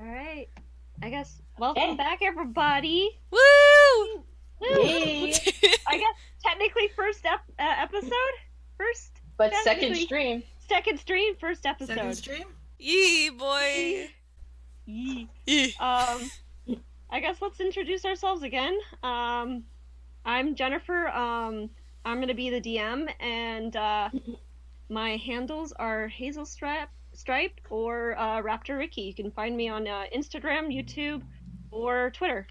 Alright. I guess welcome back, everybody. Woo! Woo! Yay! I guess technically first episode? First? But second stream. Second stream, first episode. Second stream? Yee, boy! Yee. Yee. I guess let's introduce ourselves again. I'm Jennifer. I'm gonna be the DM, and my handles are Hazel Stripe or raptor.riki. You can find me on Instagram, YouTube, or Twitter.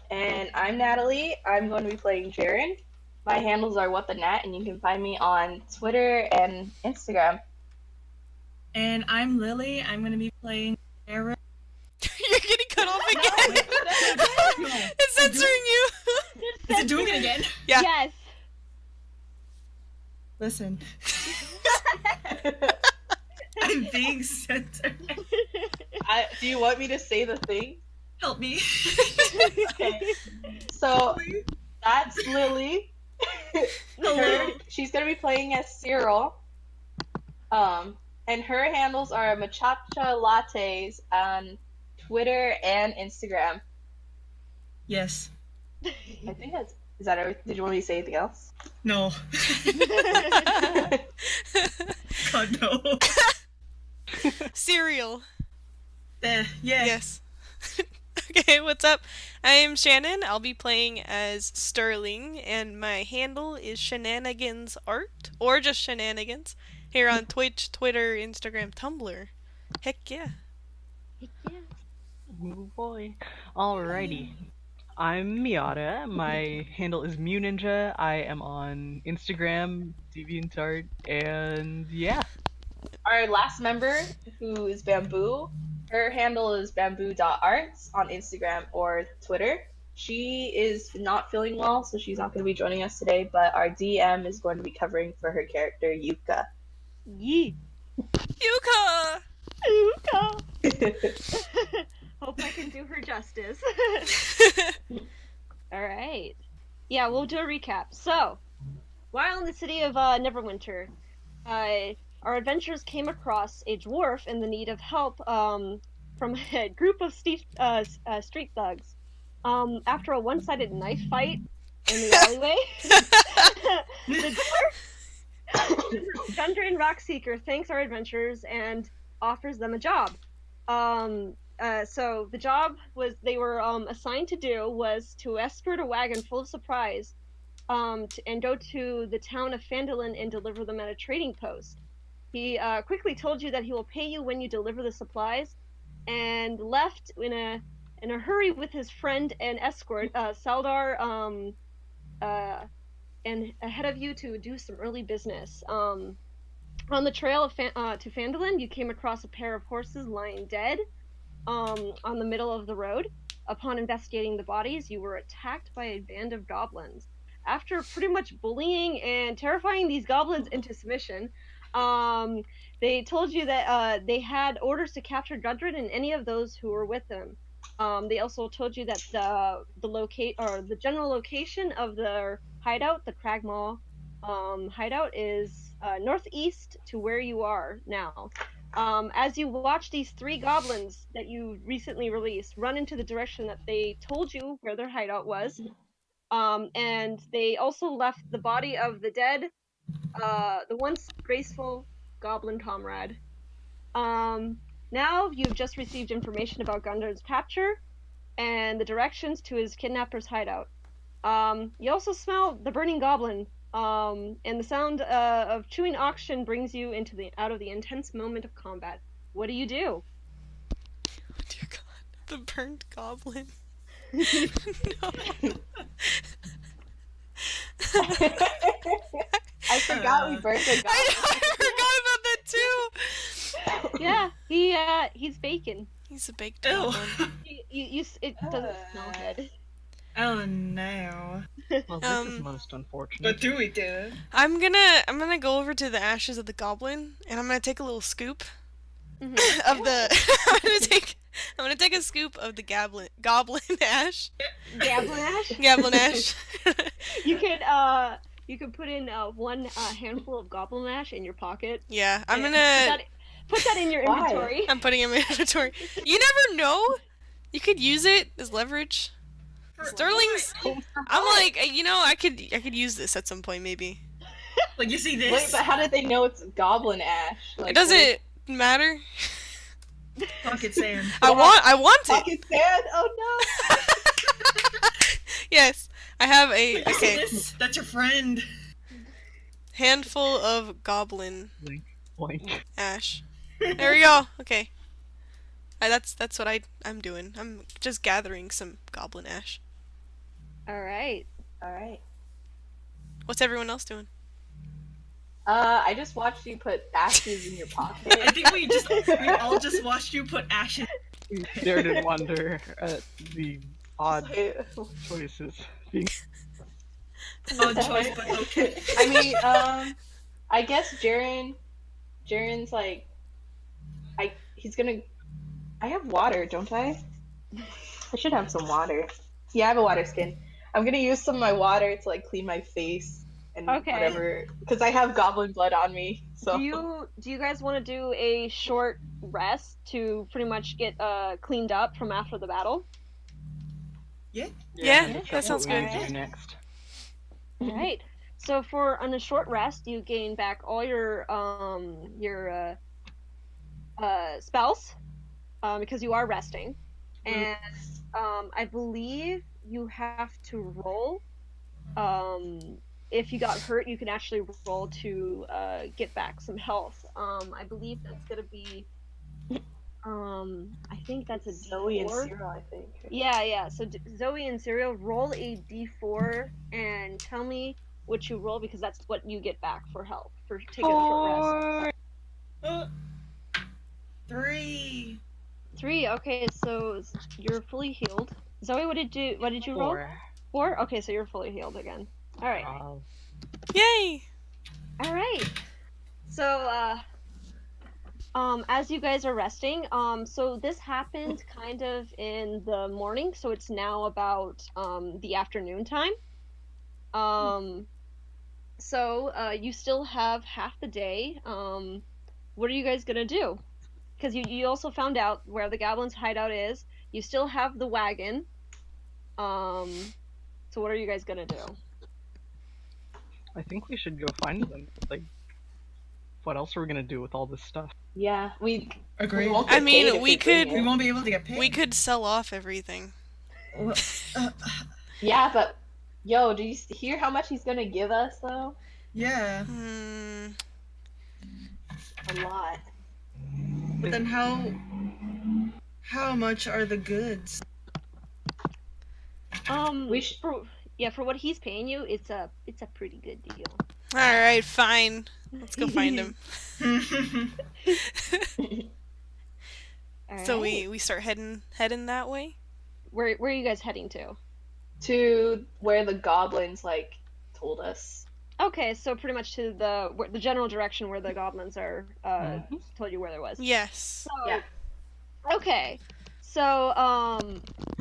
And I'm Natalie. I'm going to be playing Jaren. My handles are WhatTheNat, and you can find me on Twitter and Instagram. And I'm Lily. I'm going to be playing Sarah. You're getting cut off again! It's censoring you! Is it doing it again? Yeah. Yes. Listen. I'm being censored. Do you want me to say the thing? Help me. Okay. So, that's Lily. She's going to be playing as Cyril. And her handles are Machacha Lattes on Twitter and Instagram. Yes. I think that's... Is that everything? Did you want me to say anything else? No. God, no. Cereal. Yeah. Yes. Okay, what's up? I am Shannon. I'll be playing as Sterling, and my handle is Shenanigans Art, or just Shenanigans, here on Twitch, Twitter, Instagram, Tumblr. Heck yeah. Heck yeah. Oh boy. Alrighty. I'm Miata. My handle is MewNinja. I am on Instagram, DeviantArt, and yeah. Our last member, who is Bamboo, her handle is bamboo.arts on Instagram or Twitter. She is not feeling well, so she's not going to be joining us today, but our DM is going to be covering for her character, Yuka. Yee. Yuka! Yuka! Hope I can do her justice. Alright. Yeah, we'll do a recap. So, while in the city of Neverwinter, our adventurers came across a dwarf in the need of help from a group of street thugs. After a one-sided knife fight in the alleyway, the dwarf, Gundren Rockseeker, thanks our adventurers and offers them a job. So the job they were assigned to do was to escort a wagon full of supplies and go to the town of Phandalin and deliver them at a trading post. He quickly told you that he will pay you when you deliver the supplies, and left in a hurry with his friend and escort, Saldar, and ahead of you to do some early business. On the trail to Phandalin, you came across a pair of horses lying dead on the middle of the road. Upon investigating the bodies, you were attacked by a band of goblins. After pretty much bullying and terrifying these goblins into submission, they told you that they had orders to capture Gundren and any of those who were with them. They also told you that the general location of their hideout, the Cragmaw Hideout, is northeast to where you are now. As you watch these three goblins that you recently released run into the direction that they told you where their hideout was, and they also left the body of the dead, the once graceful goblin comrade. Now you've just received information about Gundren's capture and the directions to his kidnapper's hideout. You also smell the burning goblin, and the sound of chewing oxygen brings you out of the intense moment of combat. What do you do? Oh dear God. The burned goblin. No. I forgot we burnt the I goblin. forgot about that too! Yeah, he's bacon. He's a baked Ew. goblin. It doesn't smell good. Oh no. Well, this is most unfortunate. What do we do? I'm gonna go over to the ashes of the goblin, and I'm gonna take a little scoop of the. I'm gonna take a scoop of the goblin ash. Gablin ash? Goblin ash. You could put in one handful of goblin ash in your pocket. Yeah, I'm And gonna. Put that in your Why? inventory. I'm putting it in my inventory. You never know. You could use it as leverage. Sterling's. I'm like, I could use this at some point maybe. Like, you see this? Wait, but how did they know it's goblin ash? Like, It doesn't matter. Pocket sand. I want it. pocket sand? Oh no! Yes, I have a Like, you see okay this? That's your friend. handful of goblin Blink, blink. ash. There we go. Okay. That's what I'm doing. I'm just gathering some goblin ash. All right. Alright. What's everyone else doing? I just watched you put ashes in your pocket. I think we all just watched you put ash in. We stared in wonder at the odd choices. Odd choice, but okay. I mean, I guess Jaren's like, he's gonna. I have water, don't I? I should have some water. Yeah, I have a water skin. I'm gonna use some of my water to like clean my face and whatever, because I have goblin blood on me. So. Do you guys want to do a short rest to pretty much get cleaned up from after the battle? Yeah, that's that sounds what we good. do next. All right. So on a short rest, you gain back all your spells because you are resting, and I believe you have to roll. If you got hurt, you can actually roll to get back some health. I believe that's gonna be. I think that's a Zoe and D4. Cyril, I think. Yeah. So Zoe and Cyril, roll a D4 and tell me what you roll because that's what you get back for health for taking a short rest. 3. 3. Okay, so you're fully healed. Zoe, what did you roll? 4. Okay, so you're fully healed again. All right. Yay! All right. So as you guys are resting, so this happened kind of in the morning, so it's now about the afternoon time. So you still have half the day. What are you guys gonna do? Because you also found out where the goblins' hideout is. You still have the wagon. So what are you guys gonna do? I think we should go find them. Like, what else are we gonna do with all this stuff? Yeah, we Agreed. won't I get mean, paid if we bring could- We it. won't be able to get paid. We could sell off everything. Well, Yeah, but yo, do you hear how much he's gonna give us though? yeah. A lot. But then how much are the goods? We should. For what he's paying you, it's a pretty good deal. All right, fine. Let's go find him. So we start heading that way. Where are you guys heading to? To where the goblins like told us. Okay, so pretty much to the general direction where the goblins are told you where there was. Yes. So, Yeah. Okay. So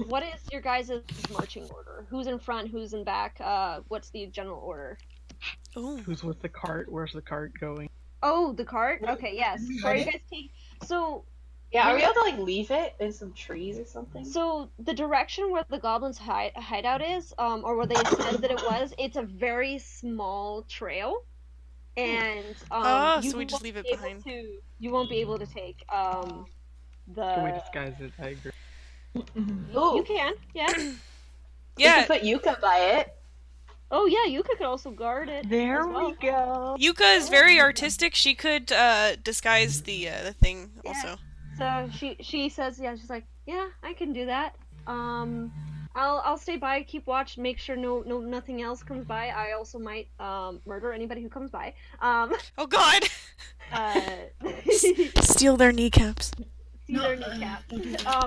what is your guys' marching order? Who's in front? Who's in back? What's the general order? Ooh. Who's with the cart? Where's the cart going? Oh, the cart. Okay, yes. So are you guys Yeah, are we able to like leave it in some trees or something? So the direction where the goblins' hideout is, or where they said that it was, it's a very small trail, and so we just leave it behind. You won't be able to take Can we the. disguise it? I agree. Ooh, You can, yeah. we Yeah, could put Yuka by it. Oh yeah, Yuka could also guard it. There as well. we go. Yuka is very artistic. She could disguise the thing also. So she says, yeah, she's like, yeah, I can do that. I'll stay by, keep watch, make sure nothing else comes by. I also might murder anybody who comes by. Oh God! See Steal their kneecaps. their kneecap.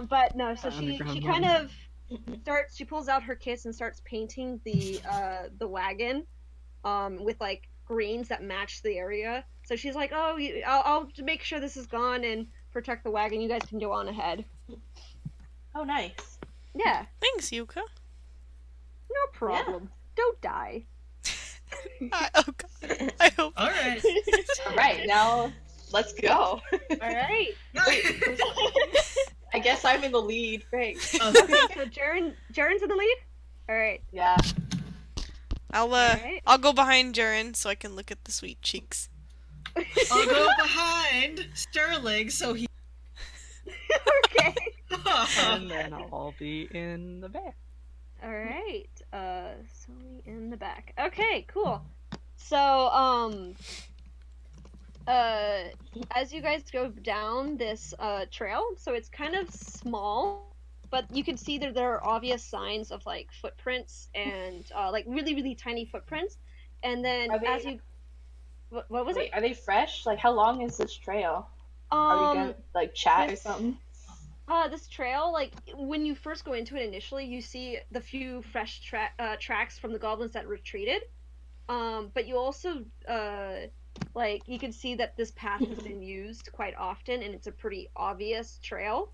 But no, so she Underground kind of she pulls out her kits and starts painting the wagon with like greens that match the area. So she's like, oh, I'll make sure this is gone and protect the wagon. You guys can go on ahead. Oh, nice. Yeah, Thanks, Yuka. no problem. Don't die. Oh God! I hope. All right. All right, now let's go. Alright. I guess I'm in the lead. Great. Okay, so Jaren's in the lead? Alright. Yeah. Alright. I'll go behind Jaren so I can look at the sweet cheeks. I'll go behind Sterling so he. Okay. And then I'll be in the back. Alright. Sully in the back. Okay, cool. So, as you guys go down this trail, so it's kind of small, but you can see that there are obvious signs of like footprints and like really tiny footprints. And then as you, what was it? Are they fresh? Like, how long is this trail? Are we gonna like chat or something? This trail, like when you first go into it initially, you see the few fresh tracks from the goblins that retreated. But you also like you can see that this path has been used quite often, and it's a pretty obvious trail.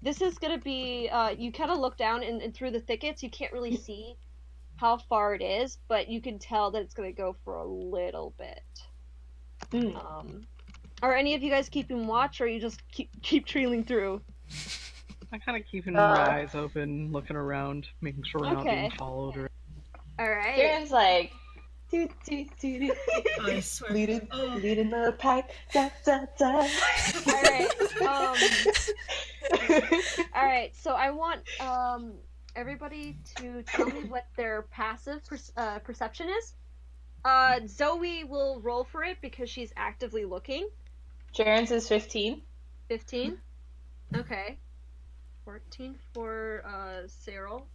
This is gonna be you kind of look down and through the thickets. You can't really see how far it is, but you can tell that it's gonna go for a little bit. Are any of you guys keeping watch, or you just keep trailing through? I'm kind of keeping my eyes open, looking around, making sure we're not being followed. Or... All right. Jaren's like, toot. I swear. Leading the pack. Da, da, da. All right. All right. So I want everybody to tell me what their passive perception is. Zoe will roll for it because she's actively looking. Jaren's is 15. 15. Okay. 14 for Cyril.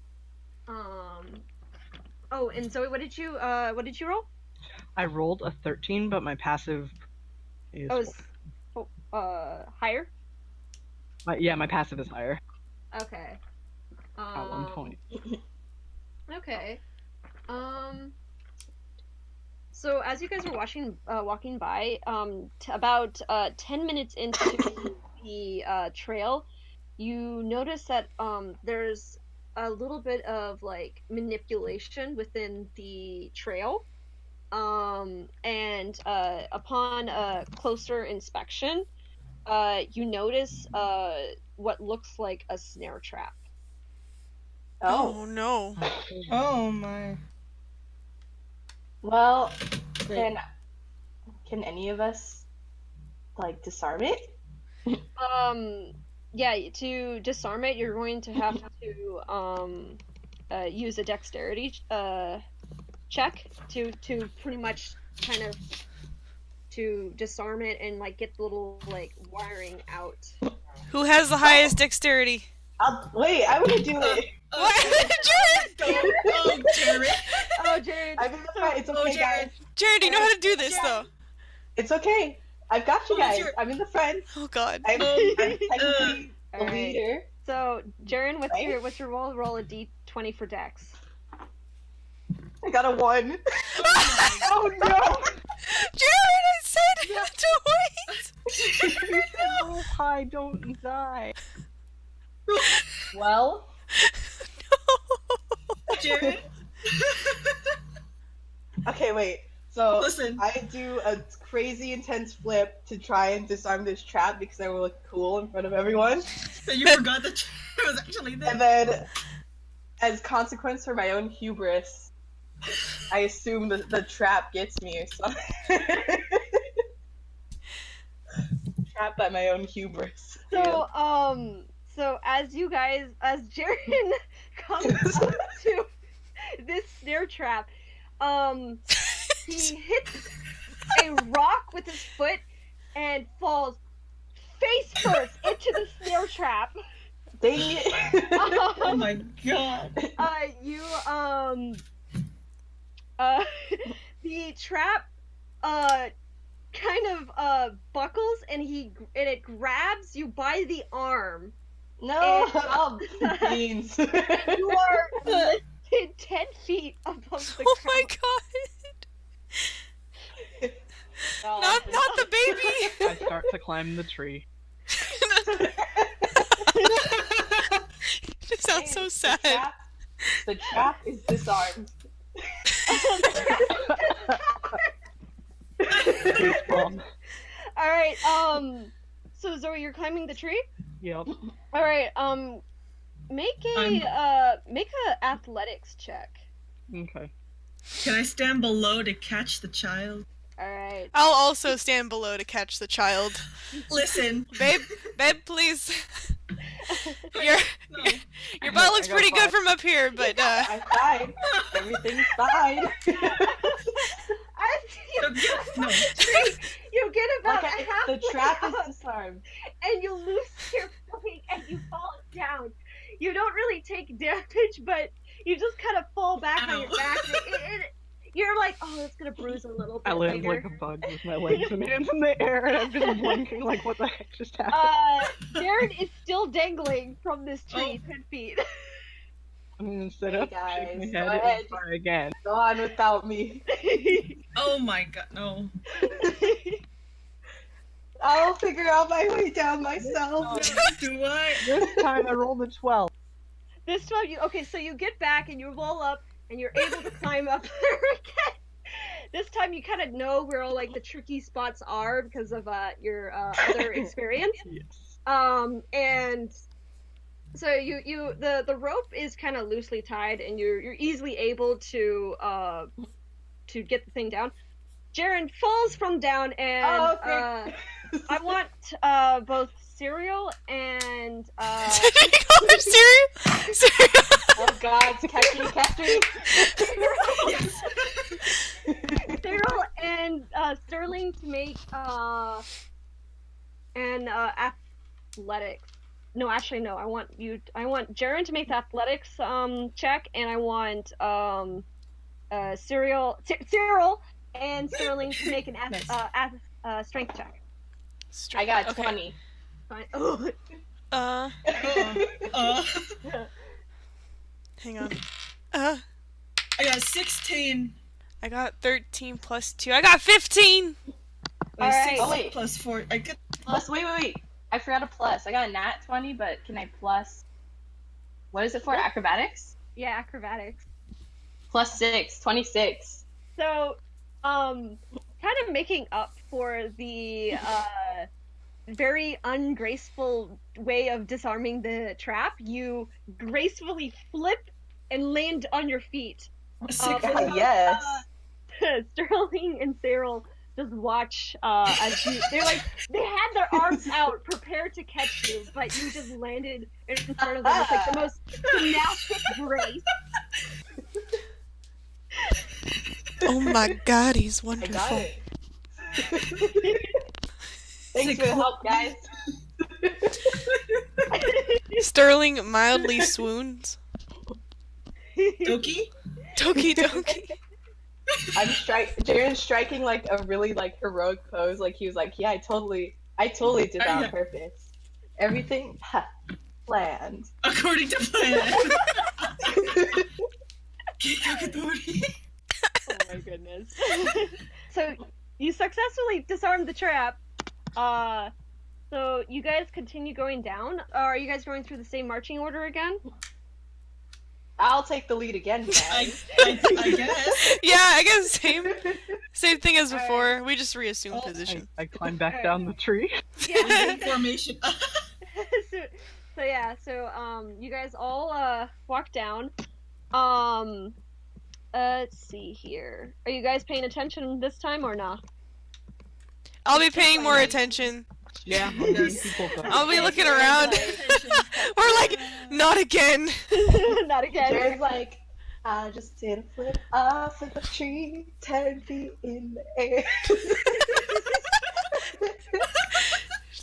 Oh, and Zoe, what did you roll? I rolled a 13, but my passive is higher? my passive is higher. Okay. At 1 point. Okay. So as you guys were walking by, about 10 minutes into the trail, you notice that there's a little bit of like manipulation within the trail, and upon closer inspection, you notice what looks like a snare trap. Oh no. Oh my. Well, then, can any of us like disarm it? Yeah, to disarm it, you're going to have to use a dexterity check to pretty much kind of to disarm it and like get the little like wiring out. Who has the highest dexterity? Wait, I want to do it. What? Jared! Oh, Jared. Oh, Jared. I'm in the front. It's okay, guys. Jared, you know how to do this though. It's okay. I've got you guys. I'm in the front. Oh god. I'm technically the leader. So, Jaren, what's your roll? Roll a d20 for dex. I got a 1. Oh no! Jared, I said to wait! You said roll high, don't die. Well, No! Jared. okay, wait. So, Listen. I do a crazy intense flip to try and disarm this trap because I will look cool in front of everyone. So you forgot that it was actually there. And then, as consequence for my own hubris, I assume the trap gets me or something. Trapped by my own hubris. So as Jaren comes up to this snare trap, he hits a rock with his foot and falls face first into the snare trap. Dang it! Oh my god. The trap kind of buckles and it grabs you by the arm. No! And, Oh, beans. you are lifted 10 feet above the Oh ground. my god! Not the baby! I start to climb the tree. It sounds so sad. The trap is disarmed. mom. All right. So Zoe, you're climbing the tree. Yep. All right. Make a athletics check. Okay. Can I stand below to catch the child? All right. I'll also stand below to catch the child. Listen, Babe, please. Your no. your butt looks I got pretty good 5. from up here, but I'm fine. Everything's fine. No. You get about Okay, half the trap is up, disarmed. and you lose your footing and you fall down. You don't really take damage, but you just kind of fall back on your Ow. back. You're like, oh, it's gonna bruise a little bit I land later. like a bug with my legs and hands in the air, and I'm just blinking like, what the heck just happened? Jared is still dangling from this tree 10 feet. I'm gonna sit Hey, up, guys, shake my go head, ahead. and try again. Go on without me. Oh my god, no. I'll figure out my way down myself. Do I? This time I rolled a 12. This time so you get back and you roll up and you're able to climb up there again. This time you kind of know where all like the tricky spots are because of your other experience. Yes. And so the rope is kind of loosely tied and you're easily able to get the thing down. Jaren falls from down and I want both cereal and Did you call her cereal? Cereal. Oh god, catch me. Yes. Cyril and Sterling to make an athletics. No, actually no. I want Jaren to make the athletics check, and I want Cyril and Sterling to make an strength check. I got Okay. 20. Fine. Oh. Hang on. I got 16. I got 13 plus 2. I got 15! Alright. 6 Oh, wait. plus 4. I could. Plus, wait. I forgot a plus. I got a nat 20, but can I plus... What is it for? Acrobatics? Yeah, acrobatics. Plus 6. 26. So, kind of making up for the very ungraceful way of disarming the trap, you gracefully flip and land on your feet. Yes. Sterling and Cyril just watch as they had their arms out prepared to catch you, but you just landed in front of them with like the most gymnastic grace. Oh my god, he's I wonderful. got it. Thanks for the help, guys. Sterling mildly swoons. Doki? Doki doki. Jaren's striking like a really like heroic pose. Like he was like, yeah, I totally did that on purpose. Everything planned. According to plan. Kakadori. Oh my goodness. So you successfully disarmed the trap. So you guys continue going down. Are you guys going through the same marching order again? I'll take the lead again, I guys. guess. Yeah, I guess same thing as before. Alright. We just reassume position. I climb back down the tree. Yeah. Formation. So you guys all walk down. Let's see here. Are you guys paying attention this time or not? I'll be paying more attention. Yeah, Yes. people go. I'll be looking around. We're like, not again. Not again. Jared's like, I just did a flip off of the tree, 10 feet in the air.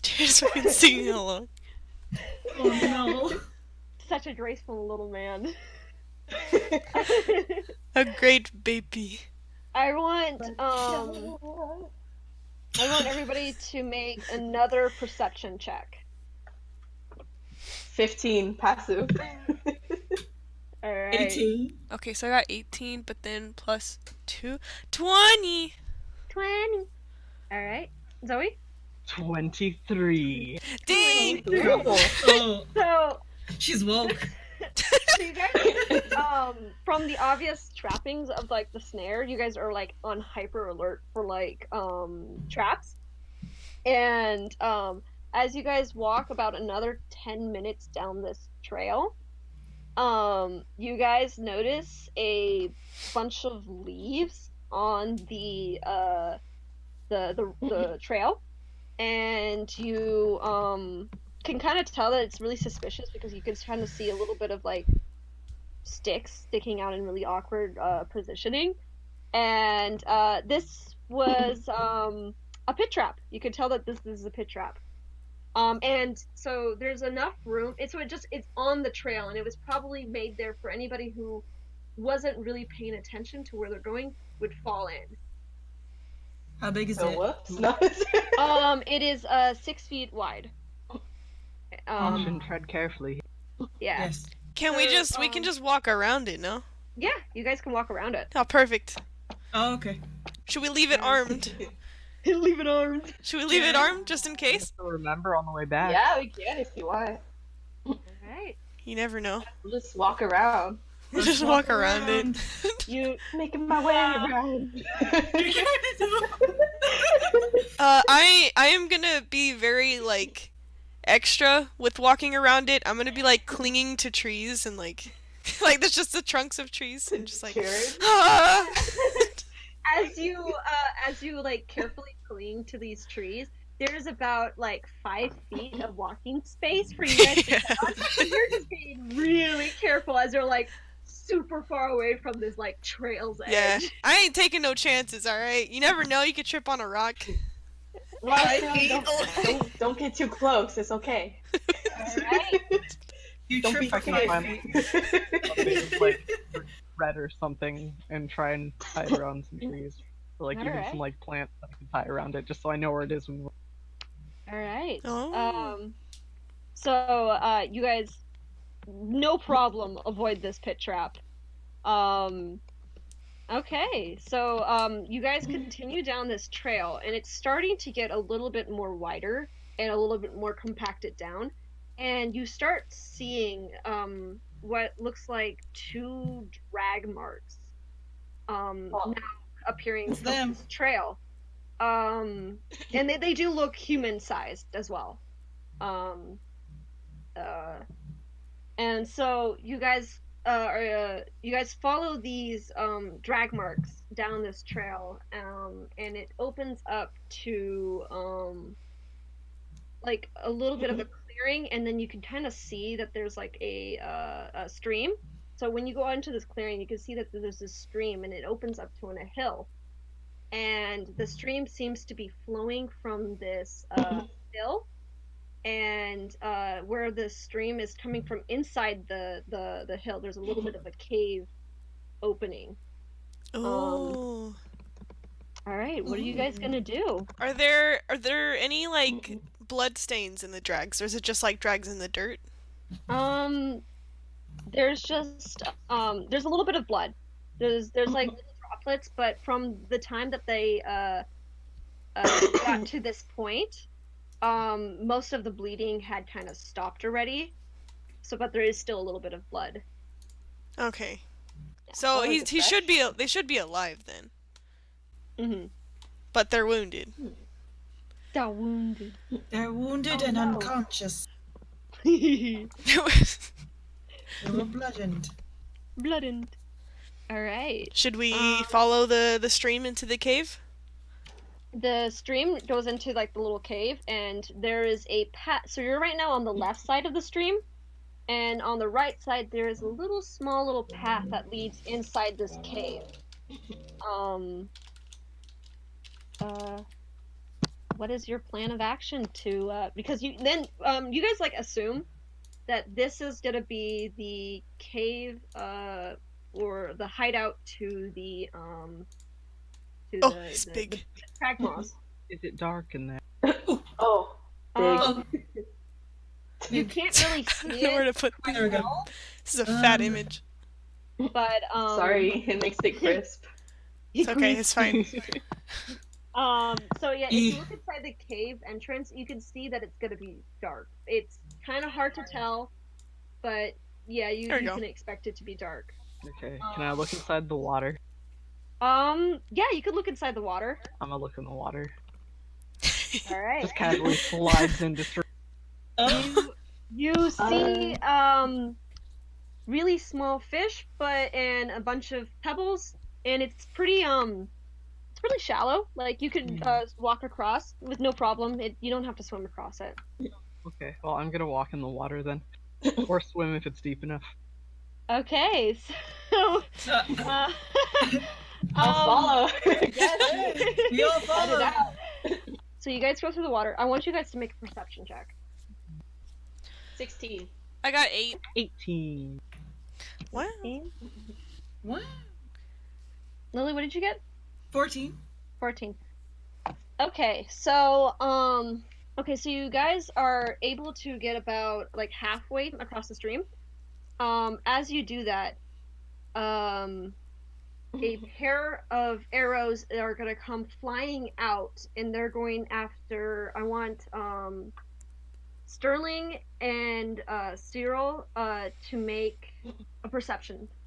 Jared's fucking singing along. Oh no. Such a graceful little man. A great baby. I want everybody to make another perception check. 15 passive. Alright. 18. Okay, so I got 18, but then plus 2. 20! 20. Alright. Zoe? 23. Dang! Oh, So she's woke. So you guys, from the obvious trappings of like the snare, you guys are like on hyper alert for like traps. And as you guys walk about another 10 minutes down this trail, you guys notice a bunch of leaves on the trail, and you can kind of tell that it's really suspicious because you can kind of see a little bit of like sticks sticking out in really awkward positioning, and this was a pit trap. You could tell that this is a pit trap. And so there's enough room. It's on the trail, and it was probably made there for anybody who wasn't really paying attention to where they're going would fall in. How big is So it? whoops. No. It is 6 feet wide. Caution, tread carefully. Yeah. Yes. We can just walk around it, no? Yeah, you guys can walk around it. Oh, perfect. Oh, okay. Should we leave it armed? Leave it armed. Should we leave it armed just in case? So remember on the way back. Yeah, we can if you want. Alright. You never know. We'll just walk around. Just walk around it. You Making my way around. I am gonna be very like extra with walking around it. I'm gonna be like clinging to trees and like like there's just the trunks of trees and just like Cheers. ah! as you like carefully cling to these trees, there's about like 5 feet of walking space for you guys to Yeah. get on. So you're just being really careful as you're like super far away from this like trail's Yeah, edge. I ain't taking no chances. All right, you never know. You could trip on a rock. Don't get too close. It's okay. Alright. You Don't trip be for can scared. 5 feet. Something like red or something and try and tie it around some trees. Or like even Alright. some like plants that I can tie around it just so I know where it is when Alright. Oh. So you guys no problem avoid this pit trap. Okay, so you guys continue down this trail, and it's starting to get a little bit more wider and a little bit more compacted down, and you start seeing what looks like 2 drag marks now appearing It's from them. this trail. And they do look human-sized as well. And so you guys follow these drag marks down this trail, and it opens up to like a little bit of a clearing, and then you can kind of see that there's like a stream. So when you go out into this clearing, you can see that there's this stream, and it opens up to a hill, and the stream seems to be flowing from this hill. And where the stream is coming from inside the hill, there's a little bit of a cave opening. Oh. All right, what are you guys gonna do? Are there any like blood stains in the drags, or is it just like drags in the dirt? There's just there's a little bit of blood. There's like little droplets, but from the time that they got to this point, most of the bleeding had kind of stopped already. So, but there is still a little bit of blood. Okay. So Oh, is it he fresh? should be they should be alive then, Mm-hmm. but they're wounded. They're wounded. They're wounded and unconscious. Bloodened. They were bludgeoned. All right. Should we follow the stream into the cave? The stream goes into like the little cave, and there is a path. So you're right now on the left side of the stream, and on the right side there is a small little path that leads inside this cave. What is your plan of action to? Because you guys like assume that this is gonna be the cave or the hideout to the Oh, it's big. the Cragmaws. is it dark in there? Oh, big. You can't really I see don't know where it, to put There we go. this. Is a fat image. but Sorry, it makes it crisp. It's okay. It's fine. So yeah, if you look inside the cave entrance, you can see that it's gonna be dark. It's kind of hard to tell, but yeah, you There we go. can expect it to be dark. Okay. Can I look inside the water? Yeah, you could look inside the water. I'm gonna look in the water. All right. Just casually slides into stream. You see really small fish, and a bunch of pebbles, and it's pretty shallow. Like you could walk across with no problem. You don't have to swim across it. Okay, well, I'm gonna walk in the water then. Or swim if it's deep enough. Okay, so I'll follow. Yes. We all Let follow. it out. So you guys go through the water. I want you guys to make a perception check. 16. I got 8. 18. Wow. What? Lily, what did you get? 14. 14. Okay, so so you guys are able to get about like halfway across the stream. As you do that, a pair of arrows are gonna come flying out, and they're going after. I want Sterling and Cyril to make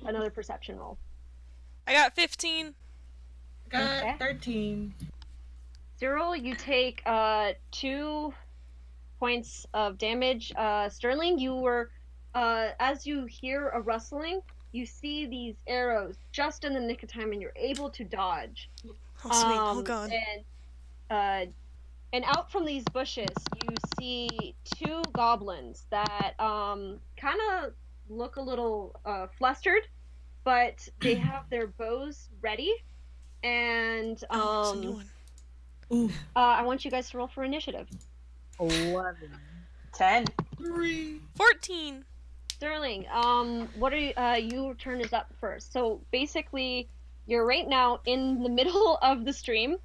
another perception roll. I got 15. Got Okay. 13. Cyril, you take 2 points of damage. Sterling, you were as you hear a rustling, you see these arrows just in the nick of time, and you're able to dodge. Oh, sweet. Oh, God. And out from these bushes, you see 2 goblins that kind of look a little flustered, but they have their bows ready. And It's a new one. Ooh. I want you guys to roll for initiative. 11. 10. 3. 14. Sterling, what are you? Your turn is up first. So basically, you're right now in the middle of the stream,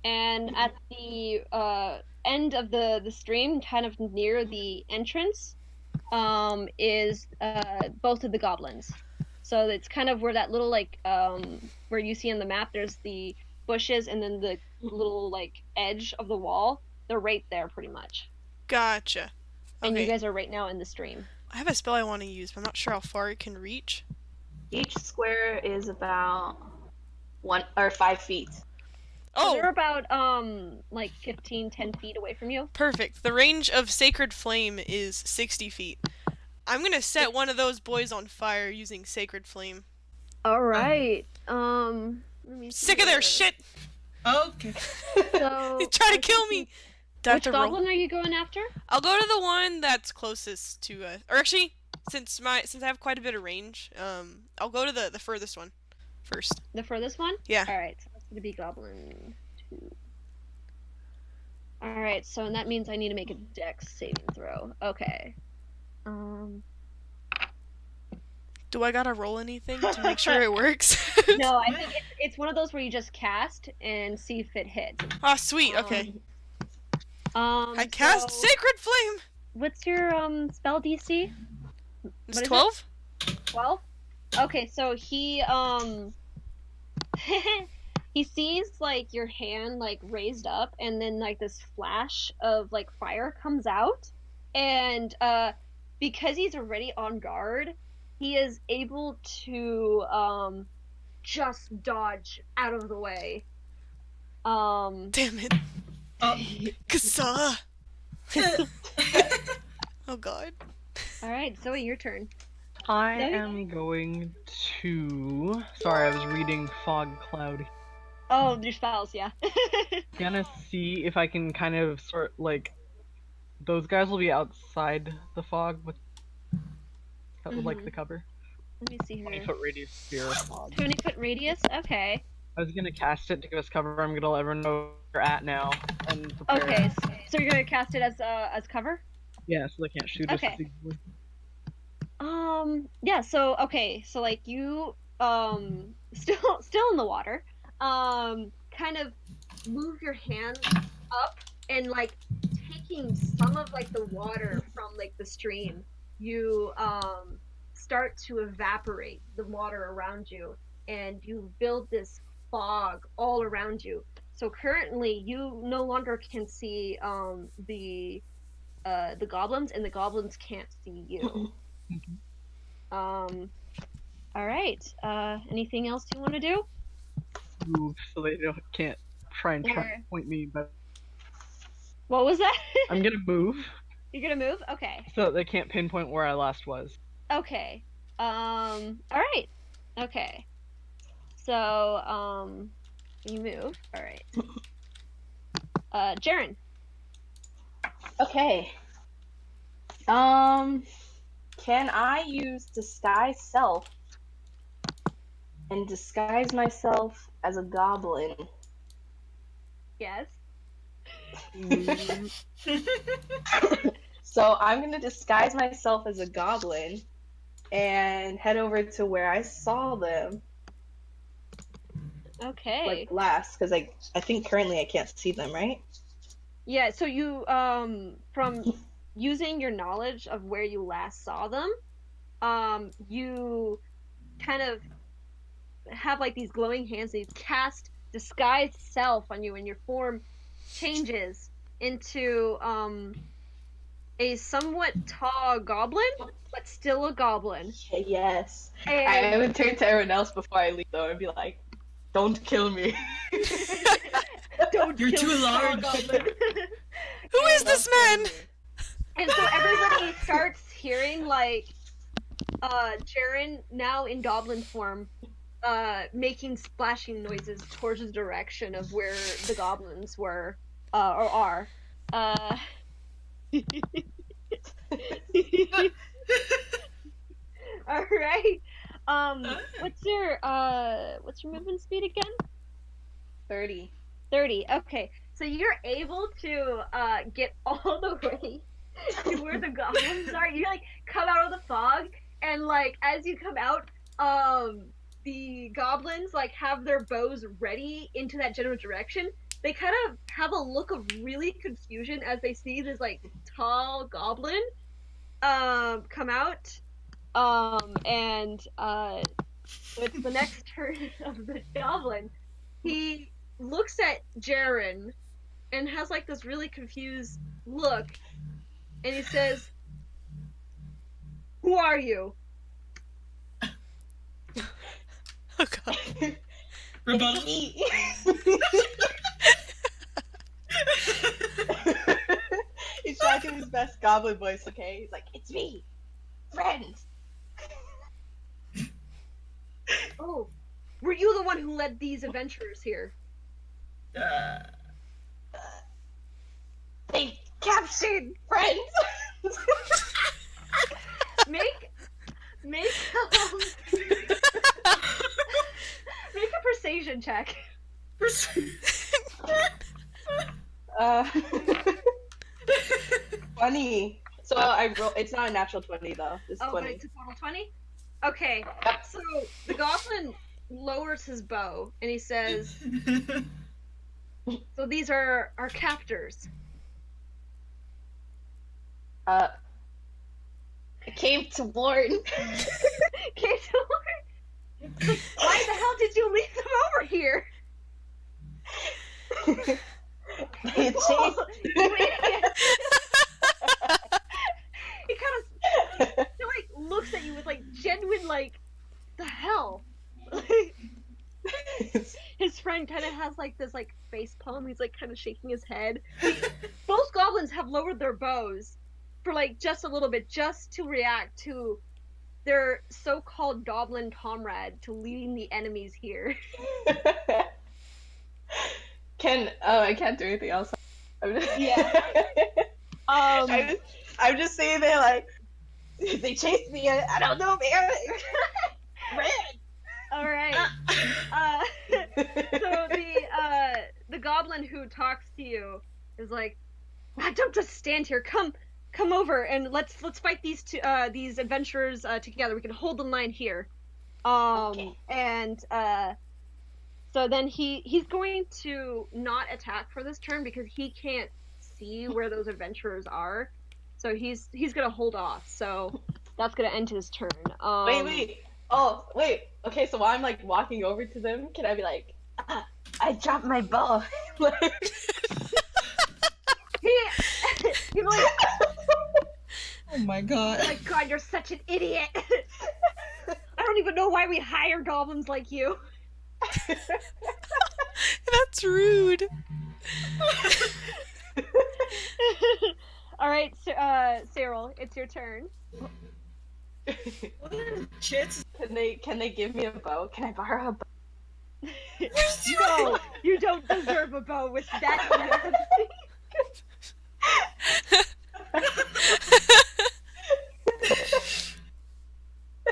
and at the end of the stream, kind of near the entrance, is both of the goblins. So it's kind of where that little where you see on the map, there's the bushes and then the little edge of the wall. They're right there, pretty much. Gotcha. Okay. And you guys are right now in the stream. I have a spell I want to use, but I'm not sure how far it can reach. Each square is about 1 or 5 feet. Oh, So they're about 10 feet away from you. perfect. The range of Sacred Flame is 60 feet. I'm gonna set one of those boys on fire using Sacred Flame. All right. Let me Sick of their shit! Okay. So He's trying to kill me! Do I have which to roll? goblin are you going after? I'll go to the one that's closest to or actually, since I have quite a bit of range, I'll go to the furthest one first. The furthest one? Yeah. All right. So that's gonna be goblin 2. All right. So and that means I need to make a Dex saving throw. Okay. Do I gotta roll anything to make sure it works? No, I think it's one of those where you just cast and see if it hits. Oh, sweet. Okay. I cast so Sacred Flame. what's your spell DC? It's What is 12. 12? Okay, so he he sees your hand raised up, and then this flash of fire comes out, and because he's already on guard, he is able to just dodge out of the way. Damn it. Kasa. Oh God. All right, Zoe, your turn. I am going to... Sorry, I was reading Fog Cloud. Oh, your spells, yeah. Gonna see if I can kind of those guys will be outside the fog with the cover. Let me see here. 20-foot radius sphere of fog. 20-foot radius? Okay. I was gonna cast it to give us cover. I'm gonna let everyone know where you're at now and prepare. Okay, so you're gonna cast it as cover? Yeah, so they can't shoot us. Okay. as easily. Yeah, so you still in the water, kind of move your hand up and taking some of the water from the stream, you start to evaporate the water around you, and you build this fog all around you. So currently you no longer can see the goblins, and the goblins can't see you. All right. Anything else you want to do? Move so they can't try and point me. But What was that? I'm gonna move You're gonna move? Okay. so they can't pinpoint where I last was. Okay. All right. Okay. So, you move. All right. Jaren. Okay. Can I use disguise self and disguise myself as a goblin? Yes. So I'm gonna disguise myself as a goblin and head over to where I saw them Okay. like last, because I think currently I can't see them, right? Yeah, so you from using your knowledge of where you last saw them, you kind of have like these glowing hands and you cast disguised self on you and your form changes into a somewhat tall goblin, but still a goblin. Yes. And I would turn to everyone else before I leave though and be like, "Don't kill me." don't You're kill too the tall large. goblin. Who is this man? And so everybody starts hearing like Jaren, now in goblin form, making splashing noises towards the direction of where the goblins were or are. All right. What's your movement speed again? 30. 30. Okay. So you're able to get all the way to where the goblins are. You like come out of the fog, and like as you come out, the goblins like have their bows ready into that general direction. They kind of have a look of really confusion as they see this like tall goblin come out. And it's the next turn of the goblin. He looks at Jaren and has like this really confused look, and he says, "Who are you?" Oh god. Rebuttal. He's trying to do his best goblin voice, okay? He's like, "It's me, friends." Oh, were you the one who led these adventurers here? They captured friends. Make make a persuasion check. Uh, 20. So I roll. It's not a natural 20 though. It's Oh, 20. but it's a total 20? Okay, so the goblin lowers his bow and he says, "So these are our captors." I came to warn. Came to warn. Why the hell did you leave them over here? They Oh, chased. you idiot. He kind of like looks at you with like genuine like, the hell. His friend kind of has like this like face palm. He's like kind of shaking his head. Both goblins have lowered their bows for like just a little bit, just to react to their so-called goblin comrade to leading the enemies here. I can't do anything else. Yeah. I'm just saying they like they chased me. I don't know, man. Ran. All right. So the goblin who talks to you is like, "Don't just stand here. Come over and let's fight these adventurers together. We can hold the line here." Okay. And so then he's going to not attack for this turn because he can't see where those adventurers are. So he's gonna hold off. So that's gonna end his turn. Wait. Oh, wait. Okay, so while I'm like walking over to them, can I be like, I dropped my bow. He's like, Oh my god. "Oh my god, you're such an idiot. I don't even know why we hire goblins like you." That's rude. your turn. Shit. Can they give me a bow? Can I borrow a bow? No, you don't deserve a bow with that.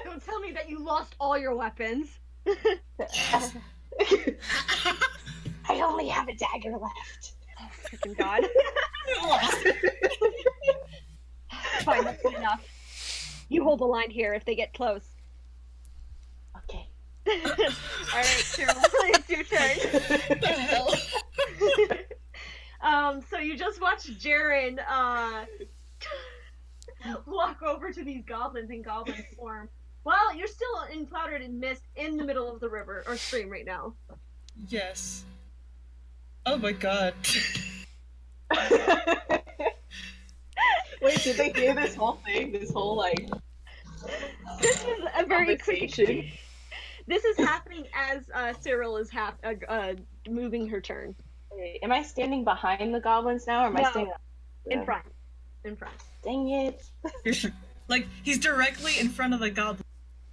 Don't tell me that you lost all your weapons. I only have a dagger left. Oh, freaking God. Fine, that's good enough. You hold the line here if they get close. Okay. Alright, Cyril, it's your turn. What the hell? So you just watched Jaren, walk over to these goblins in goblin form. Well, you're still enclouded in mist in the middle of the river, or stream right now. Yes. Oh my god. Wait, did they hear this whole thing? This whole like This is a very quick. conversation? This is happening as Cyril is moving her turn. Wait, am I standing behind the goblins now, or am I No. standing In front. In front. Dang it! Like, he's directly in front of the goblin.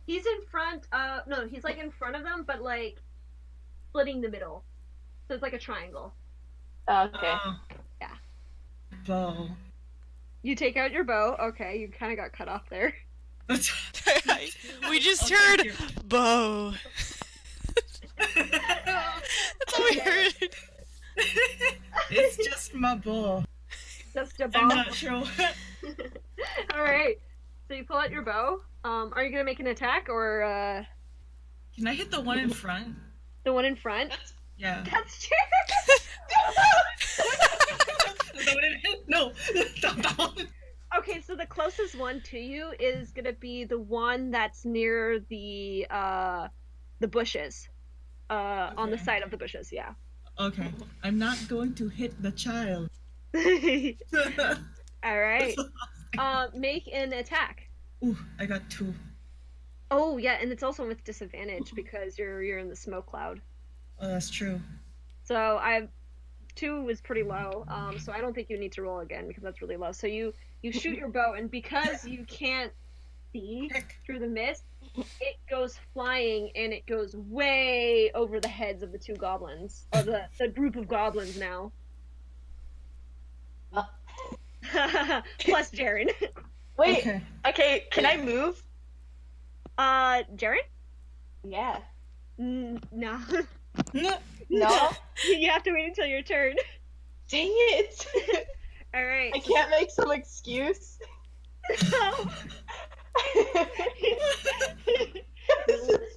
He's in front, no, he's like in front of them, but like splitting the middle. So it's like a triangle. Okay. Yeah. Bow. You take out your bow. Okay, you kind of got cut off there. We just Oh, heard thank you. bow. That's all we heard. It's just my bow. Just a I'm bow. not sure. Alright. So you pull out your bow. Are you gonna make an attack or Can I hit the one in front? the one in front? Yeah. That's true. No, that one. Okay, so the closest one to you is gonna be the one that's near the bushes. On the Okay. side of the bushes, yeah. Okay, I'm not going to hit the child. Alright. Make an attack. Ooh, I got 2. Oh yeah, and it's also with disadvantage because you're in the smoke cloud. Oh, that's true. So 2 was pretty low. So I don't think you need to roll again because that's really low. So you shoot your bow, and because you can't see Heck. through the mist, it goes flying, and it goes way over the heads of the 2 goblins, or the group of goblins now. Plus Jaren. Wait. Okay. Okay. Can I move? Jaren? Yeah. No. No. No. You have to wait until your turn. Dang it! All right. I can't make some excuse.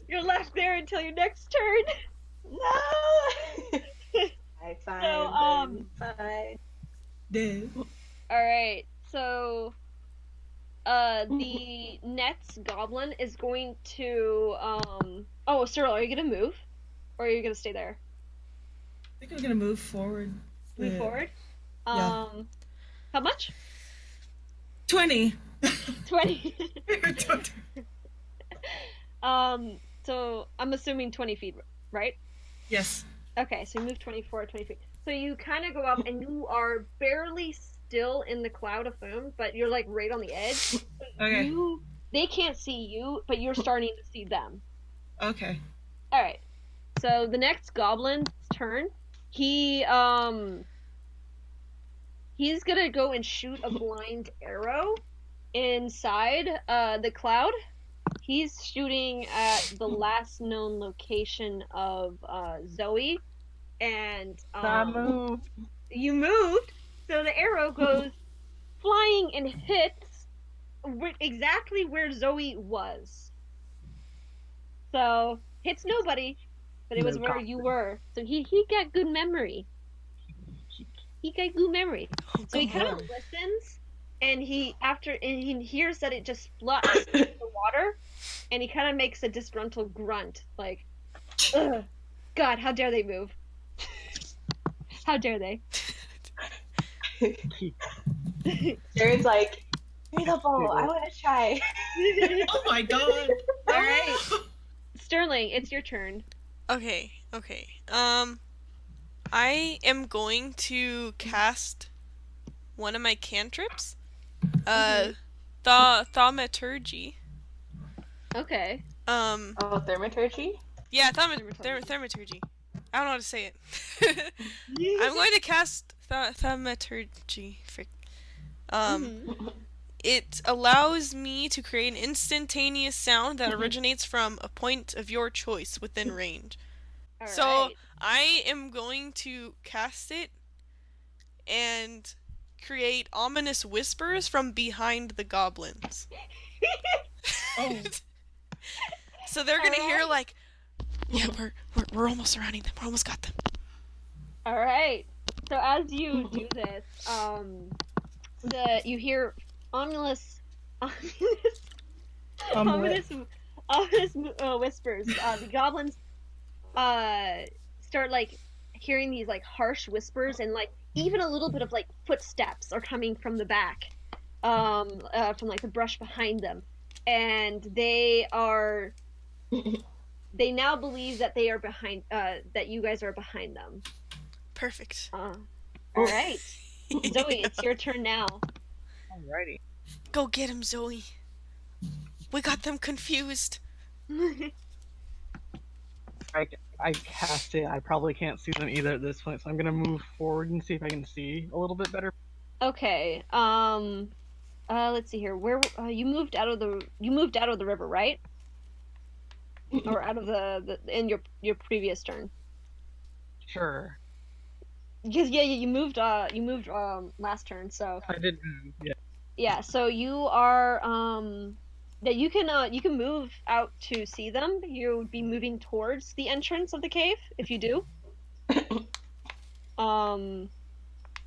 You're left there until your next turn. No. I find So, fine. There. All right. So, the next goblin is going to Oh, Cyril, are you gonna move, or are you gonna stay there? I think I'm gonna move forward. Move Yeah. forward. Yeah. How much? 20. 20. So I'm assuming 20 feet, right? Yes. Okay, so you move 24, 20 feet. So you kind of go up, and you are barely still in the cloud of foam, but you're like right on the edge. Okay. They can't see you, but you're starting to see them. Okay. All right. So the next goblin's turn. He's gonna go and shoot a blind arrow inside the cloud. He's shooting at the last known location of Zoe, and I moved. you moved, so the arrow goes flying and hits exactly where Zoe was. So hits nobody, but it was No where comment. you were. So he got good memory. He got good memory. So he kind of listens, and he hears that it just flutters into the water, and he kind of makes a disgruntled grunt, like, ugh, God, how dare they move? How dare they? Jared's like, give me the bow. I want to try. Oh my god. All right, Sterling, it's your turn. Okay. I am going to cast one of my cantrips. thaumaturgy. Okay. Oh, thermaturgy? Yeah, Thaumaturgy. thaumaturgy. I don't know how to say it. I'm going to cast thaumaturgy. Mhm. It allows me to create an instantaneous sound that originates from a point of your choice within range. All So right. I am going to cast it and create ominous whispers from behind the goblins. Oh. So they're gonna hear Alright. like, yeah, we're almost surrounding them. We almost got them. All right. So as you do this, you hear ominous, Omelette. ominous whispers. The goblins start like hearing these like harsh whispers, and like even a little bit of like footsteps are coming from the back, from like the brush behind them, and they now believe that they are behind, that you guys are behind them. Perfect. All right, Zoe, it's your turn now. Alrighty. Go get him, Zoe. We got them confused. I cast it. I probably can't see them either at this point, so I'm gonna move forward and see if I can see a little bit better. Okay. Let's see here. Where you moved out of the river, right? Or out of the in your previous turn? Sure. Because yeah, you moved last turn. So I did move. Yeah. yeah, so you are yeah, you can move out to see them. You would be moving towards the entrance of the cave if you do.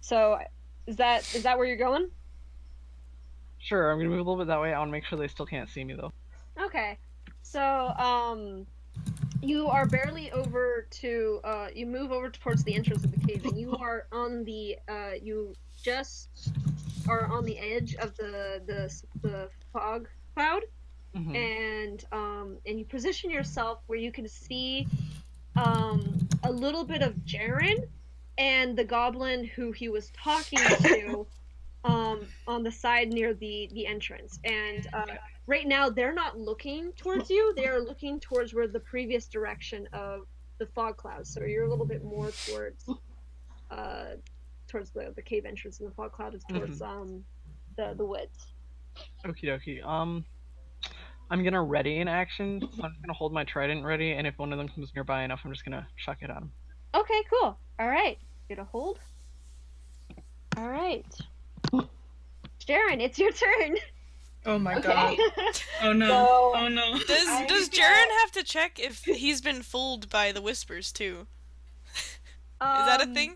So is that where you're going? Sure. I'm gonna move a little bit that way. I want to make sure they still can't see me though. Okay. So you are barely over to you move over towards the entrance of the cave, and you are on the you just are on the edge of the fog cloud. Mhm. And you position yourself where you can see a little bit of Jaren and the goblin who he was talking to on the side near the entrance. And right now they're not looking towards you, they are looking towards where the previous direction of the fog clouds. So you're a little bit more towards the cave entrance, and the fog cloud is towards the woods. Okie dokie. I'm gonna ready an action, so I'm just gonna hold my trident ready, and if one of them comes nearby enough, I'm just gonna chuck it at him. Okay, cool. All right, get a hold. All right, Jaren, it's your turn. Oh my Okay. god. Oh no. So- Oh no. Does Jaren have to check if he's been fooled by the whispers too? Is that a thing?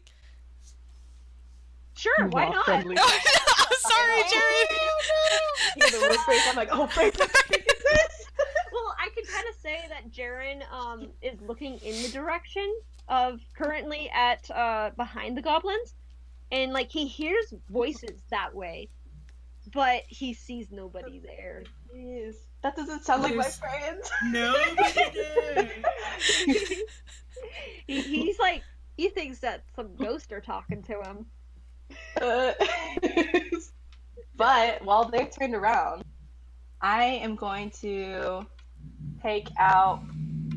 Sure, why not? Friendly. Sorry, Jaren. You hear the whispers, I'm like, oh, frick, what the frick is this? Well, I could kind of say that Jaren is looking in the direction of currently at behind the goblins, and like he hears voices that way, but he sees nobody there. Jeez. That doesn't sound like my Yes. friends. Nobody did. He's like, he thinks that some ghosts are talking to him. But while they're turned around, I am going to take out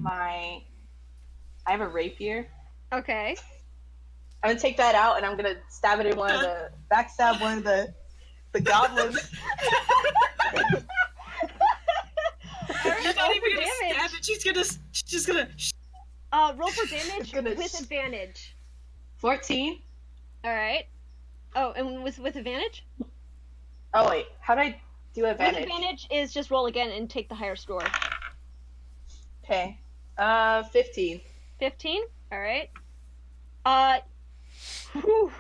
I have a rapier. Okay. I'm gonna take that out and I'm gonna stab it in backstab one of the goblins. She's not even for gonna damage. stab it. She's gonna. Roll for damage Goodness. with advantage. 14. All right. Oh, and with advantage? Oh wait, how do I do advantage? With advantage is just roll again and take the higher score. Okay. 15. 15? Alright. Whew.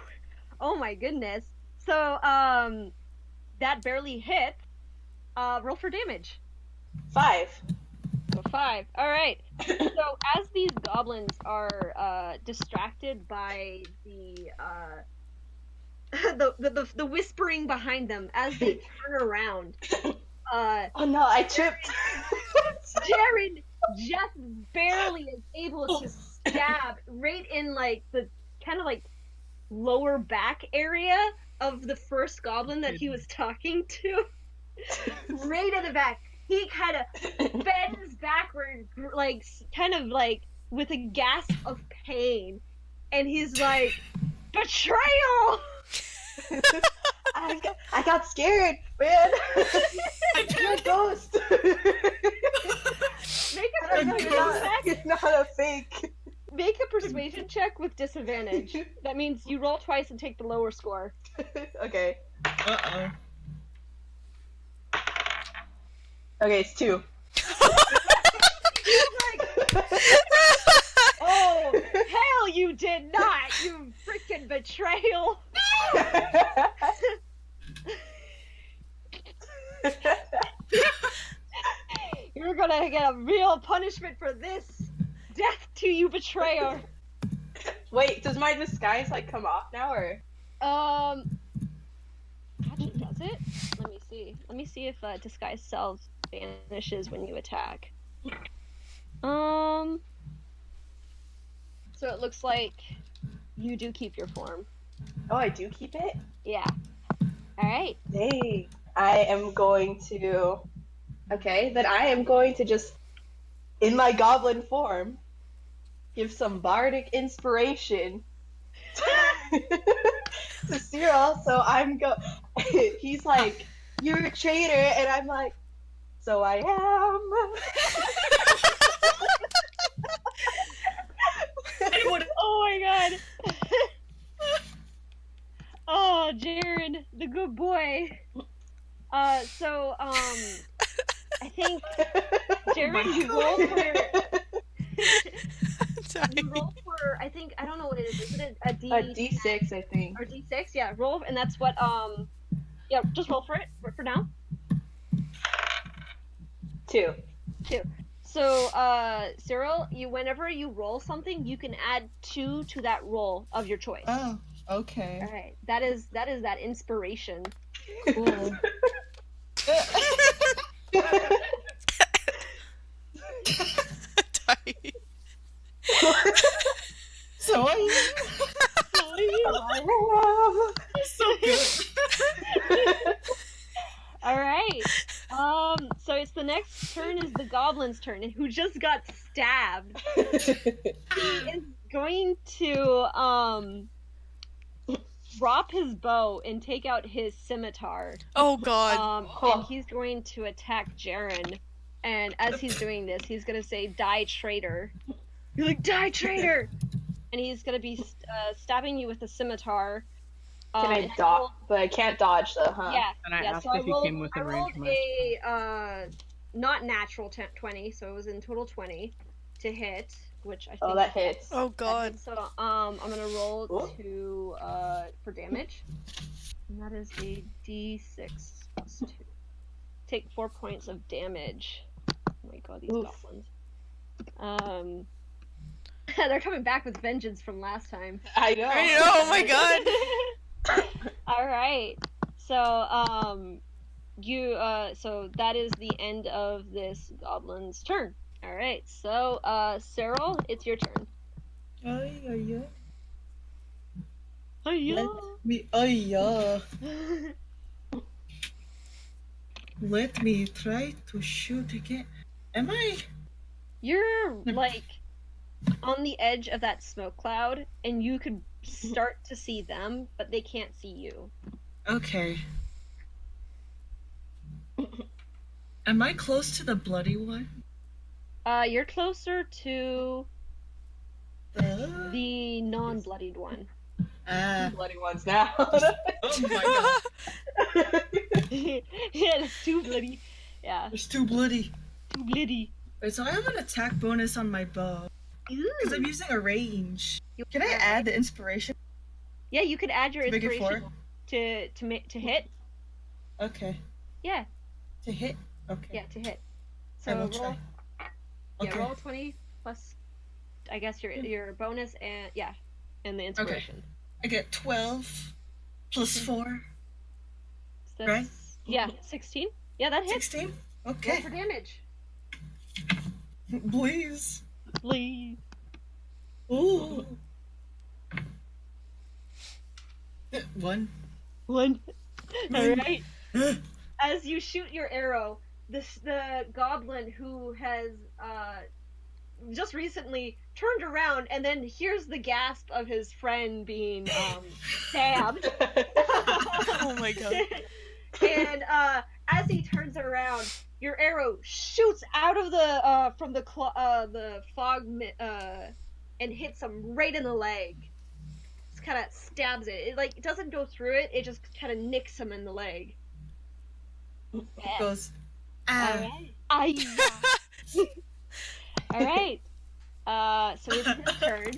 Oh my goodness. So, that barely hit. Roll for damage. 5. So 5. Alright. So, as these goblins are, distracted by the whispering behind them, as they turn around, Oh no, I tripped. Jaren just barely is able to stab right in like the kind of like lower back area of the first goblin that he was talking to. right in the back. He kind of bends backward, like kind of like with a gasp of pain, and he's like, "Betrayal!" I got scared, man. You're a ghost. Make a I don't know, persuasion check. you're not a fake. Make a persuasion check with disadvantage. That means you roll twice and take the lower score. Okay. Uh-oh. Okay, it's 2. Oh, hell you did not, you freaking betrayal! You're gonna get a real punishment for this! Death to you, betrayer! Wait, does my disguise like come off now, or? Actually, does it? Let me see. Let me see if disguise self vanishes when you attack. So it looks like you do keep your form. Oh, I do keep it? Yeah. Alright. Dang. I am going to... Okay, then I am going to just, in my goblin form, give some bardic inspiration to Cyril, so I'm he's like, "You're a traitor," and I'm like, "So I am." Oh my god. Oh, Jared, the good boy. I think Jared, you roll for you roll for I think I don't know what it is it a D A D6, I think. or D6? Yeah, roll and that's what yeah, just roll for it for now. 2. 2. So Cyril, whenever you roll something, you can add 2 to that roll of your choice. Oh, okay. All right. That is that inspiration. Cool. So are you? So good. All right. So it's the next turn is the goblin's turn, and who just got stabbed. He is going to drop his bow and take out his scimitar. Oh god. And he's going to attack Jaren. And as he's doing this, he's gonna say, "Die, traitor!" You're like, "Die, traitor!" And he's gonna be stabbing you with a scimitar. Can I dodge? But I can't dodge though, huh? Yeah. And I yeah. asked So if he came within I range rolled of my... a not natural 20, so it was in total 20 to hit, which I think. Oh, that hits. Oh that god. hits. So I'm gonna roll Ooh. for damage, and that is a D6 plus 2. Take 4 points of damage. Oh my god, these Oof. goblins. They're coming back with vengeance from last time. I know. I know, oh my god. All right. So so that is the end of this goblin's turn. All right. So Cyril, it's your turn. Let me try to shoot again. Am I? You're like on the edge of that smoke cloud, and you could start to see them, but they can't see you. Okay. Am I close to the bloody one? You're closer to the non-bloodied one. Bloody ones now. Oh my god. Yeah, it's too bloody. Yeah, It's too bloody. too bloody. Wait, so I have an attack bonus on my bow. Because I'm using a range. You- Can I add the inspiration Yeah, you could add your to make it inspiration 4? to hit. Okay. Yeah, To hit? Okay. yeah, to hit. So I will roll. try. Yeah, Okay. roll 20 plus, I guess your bonus and and the inspiration. I get 12 plus 4. So Right? Yeah, 16. Yeah, that hits. 16? Roll Okay. for damage. Please. Please. Ooh. 1. 1. All right. as you shoot your arrow, the goblin who has just recently turned around and then hears the gasp of his friend being stabbed. Oh my god. And as he turns around, your arrow shoots out of the from the fog and hits him right in the leg. Just kind of stabs it. It doesn't go through it. It just kind of nicks him in the leg. It goes. All right. All right. So it's his turn.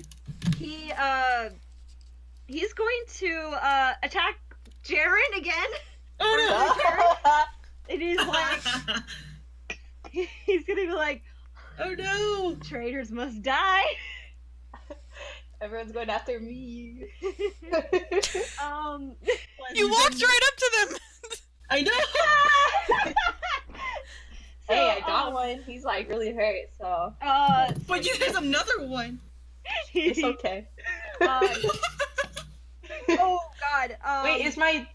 He's going to attack Jaren again. Oh And he's like, he's gonna be like, no! Oh no! traitors must die. Everyone's going after me. You walked right up to them! I know! So, Hey, I got one. He's like really hurt, so But you have another one! it's okay. Oh god. Wait, is my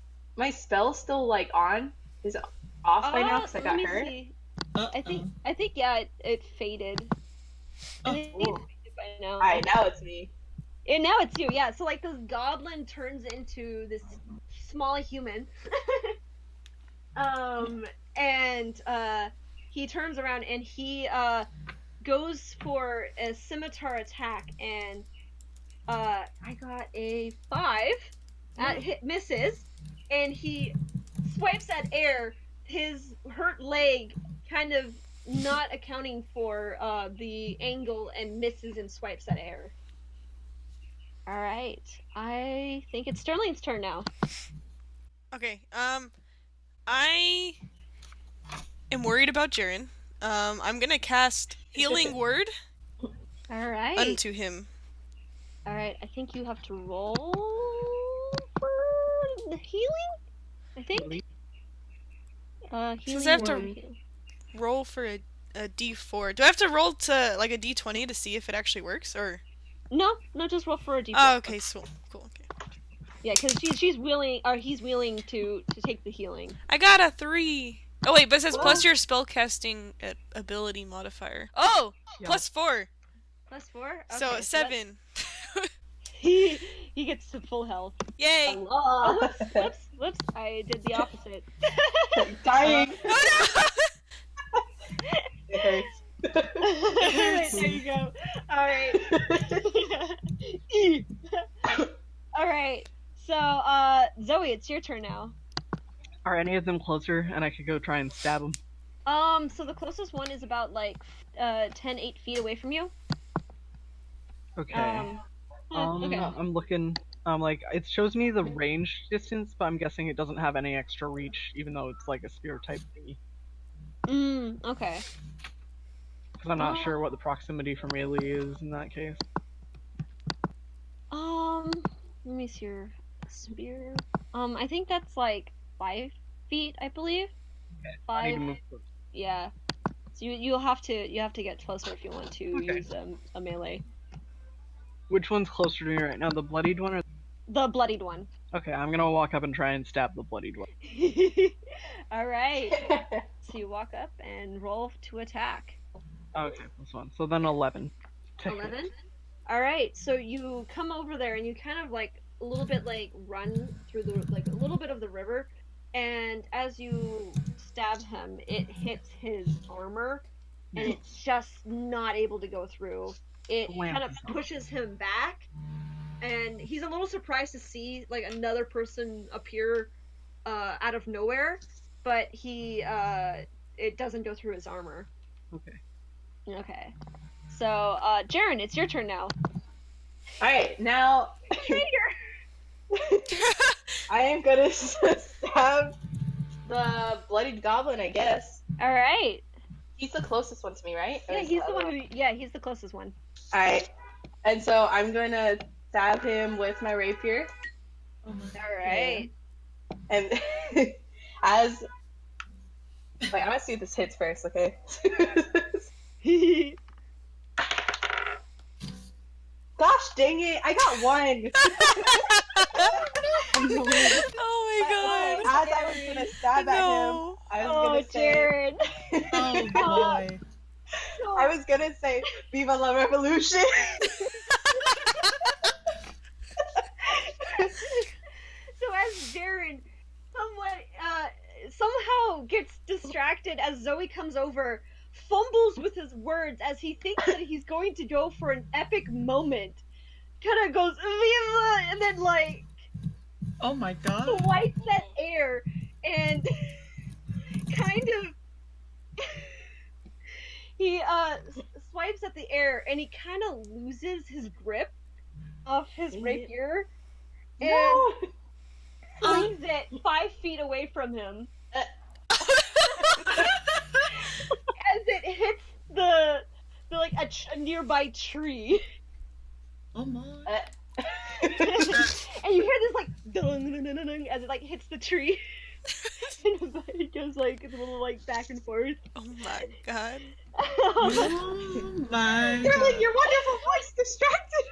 spell still like on? Is it off by now because I let got me hurt? see. I think yeah, it faded. I think it's faded by now. Alright, now it's me. And now it's you, yeah. So like this goblin turns into this small human. And he turns around and he goes for a scimitar attack, and I got a 5. That hit misses, and he swipes at air, his hurt leg kind of not accounting for the angle, and misses and swipes at air. Alright, I think it's Sterling's turn now. Okay, I am worried about Jaren. I'm gonna cast Healing Word Alright. unto him. Alright, I think you have to roll for the healing? I think? Healing Says I have to word. roll for a d4. Do I have to roll to like a d20 to see if it actually works, or? No, just roll for a d4. Oh, okay, so cool. Okay. Yeah, because she's willing, or he's willing to take the healing. I got a 3. Oh wait, but it says plus your spellcasting ability modifier. Oh, Yeah. plus 4. Plus 4? Okay, So 7. He gets to full health. Yay! Oh, whoops. I did the opposite. Dying. Oh no! It hurts. Alright, there you go. Alright. Alright, so, Zoe, it's your turn now. Are any of them closer, and I could go try and stab them? So the closest one is about, 8 feet away from you. Okay. Okay. I'm looking. It shows me the range distance, but I'm guessing it doesn't have any extra reach, even though it's like a spear type thingy. Okay. Because I'm not sure what the proximity for melee is in that case. Let me see your spear. I think that's 5 feet, I believe. I need 5. to move closer. Yeah. So you have to get closer if you want to use a melee. Which one's closer to me right now, the bloodied one or? The bloodied one. Okay, I'm gonna walk up and try and stab the bloodied one. All right. So you walk up and roll to attack. Okay, +1. So then 11. 11. All right. So you come over there and you kind of a little bit run through the a little bit of the river, and as you stab him, it hits his armor, and it's just not able to go through. It kind of pushes him back, and he's a little surprised to see another person appear out of nowhere, but it doesn't go through his armor. Okay. So, Jaren, it's your turn now. Alright, now Traitor! I am gonna stab the bloodied goblin, I guess. Alright. He's the closest one to me, right? Or Yeah, is he's the the other one he's the closest one. Alright. And so I'm gonna stab him with my rapier. Alright. And as wait, I'm gonna see if this hits first, okay? Gosh dang it, I got 1! Oh my god! As I was gonna stab at him, Oh boy. I was gonna say Viva la Revolution. So as Darren somehow gets distracted as Zoe comes over, fumbles with his words as he thinks that he's going to go for an epic moment, kind of goes Viva, and then like Oh my god. swipes at air and kind of he swipes at the air and he kind of loses his grip off his rapier and No. flings it 5 feet away from him as it hits the like a nearby tree. Oh my. And you hear this like dung, dung, dung, dung, dung, as it like hits the tree. And it goes like a little like back and forth. Oh my god. Oh my You're like, god. your wonderful voice distracted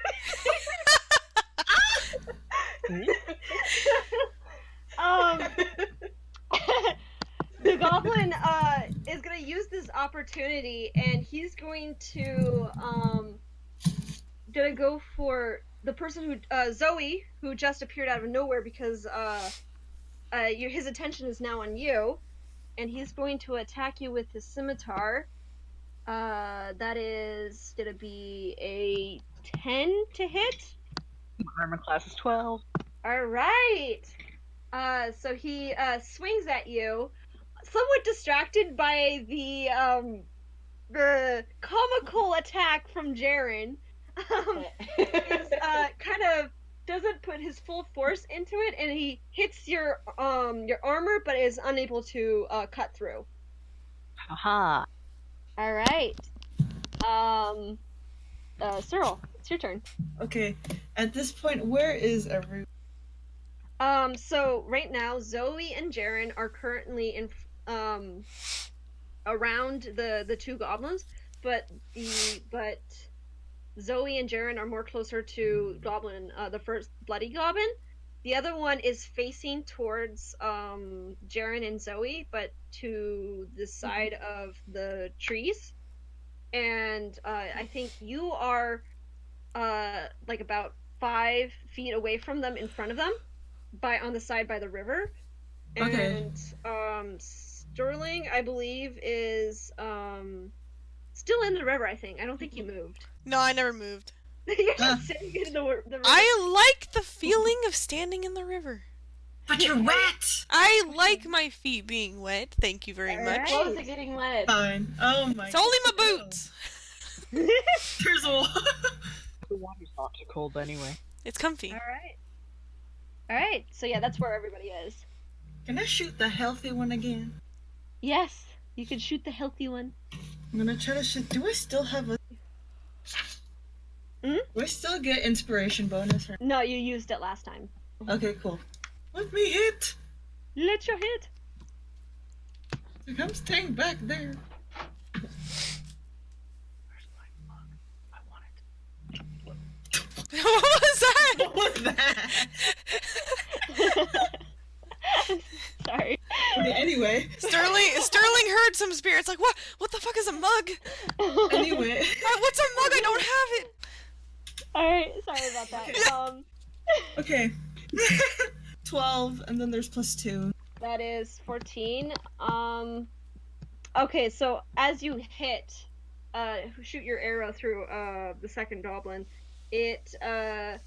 me. The goblin is gonna use this opportunity, and he's going to gonna go for the person who Zoe, who just appeared out of nowhere because his attention is now on you, and he's going to attack you with his scimitar. That is gonna be a 10 to hit. My armor class is 12. All right. So he swings at you, somewhat distracted by the comical attack from Jaren. Kind of doesn't put his full force into it, and he hits your armor, but is unable to cut through. Haha. All right. Cyril, it's your turn. Okay. At this point, where is everyone? So right now, Zoe and Jaren are currently in around the two goblins, but Zoe and Jaren are more closer to Goblin, the first bloody goblin. The other one is facing towards Jaren and Zoe, but to the side of the trees. And I think you are like about 5 feet away from them, in front of them, on the side by the river. Okay. And Sterling, I believe, is still in the river. I don't think you moved. No, I never moved. You're just sitting in the river. I like the feeling of standing in the river. But you're wet! I like my feet being wet. Thank you very much. Clothes are getting wet. Fine. Oh my It's only my boots. There's a The water's not too cold anyway. It's comfy. Alright, so yeah, that's where everybody is. Can I shoot the healthy one again? Yes, you can shoot the healthy one. I'm gonna try to shoot. Do I still have a... Hmm? Do I still get inspiration bonus? Or... No, you used it last time. Okay, cool. Let me hit! Let your hit. Like, I'm staying back there. Where's my mug? I want it. What was that? What was that? Sorry. Okay, anyway. Sterling heard some spirits like, what? What the fuck is a mug? Anyway. What's a mug? I don't have it. Alright, sorry about that. Okay. 12, and then there's +2. That is 14. Okay, so as you shoot your arrow through the second goblin, it it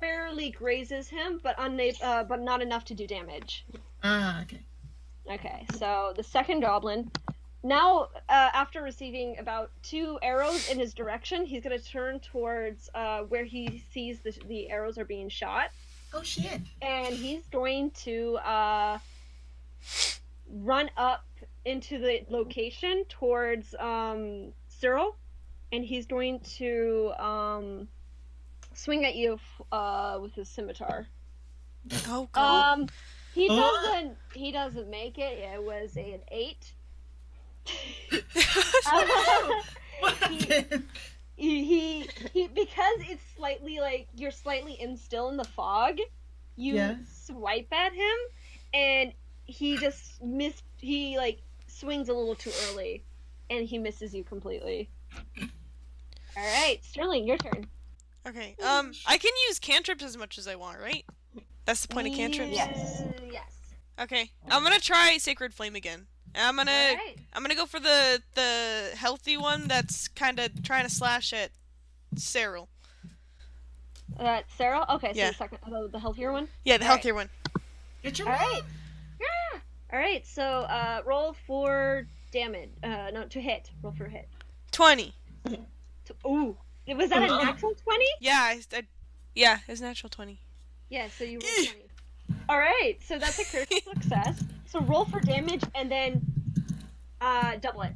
barely grazes him, but not enough to do damage. Ah, okay. Okay, so the second goblin, now after receiving about 2 arrows in his direction, he's gonna turn towards where he sees the arrows are being shot. Oh shit. And he's going to run up into the location towards Cyril, and he's going to swing at you with his scimitar. Oh god. He doesn't make it. It was an 8. What happened? He because it's slightly like you're slightly still in the fog, you Yeah. swipe at him, and he just he like swings a little too early, and he misses you completely. All right, Sterling, your turn. Okay. I can use cantrips as much as I want, right? That's the point of cantrips. Yes. Yes. Okay. I'm gonna try Sacred Flame again. And I'm Alright. gonna go for the healthy one that's kind of trying to slash at Cyril. Sarah? Okay, so Yeah. the second, the healthier one? Yeah, the All right. healthier one. Get your Alright. Yeah! Alright, so roll for damage. No, to hit. Roll for hit. 20. Ooh. Was that a natural 20? Yeah, yeah, it's natural 20. Yeah, so you rolled 20. Alright, so that's a critical success. So roll for damage and then double it.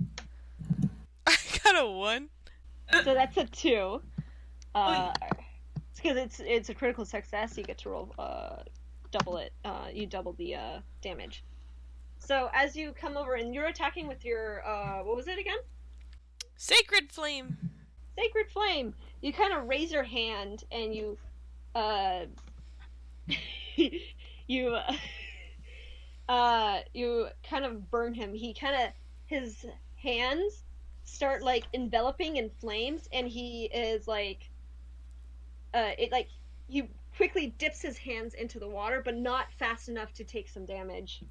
I got a 1. So that's a 2. Because it's a critical success, you get to roll double it. You double the damage. So as you come over and you're attacking with your what was it again? Sacred Flame. Sacred Flame. You kind of raise your hand and you you you kind of burn him. His hands start like enveloping in flames, and he is like he quickly dips his hands into the water, but not fast enough to take some damage.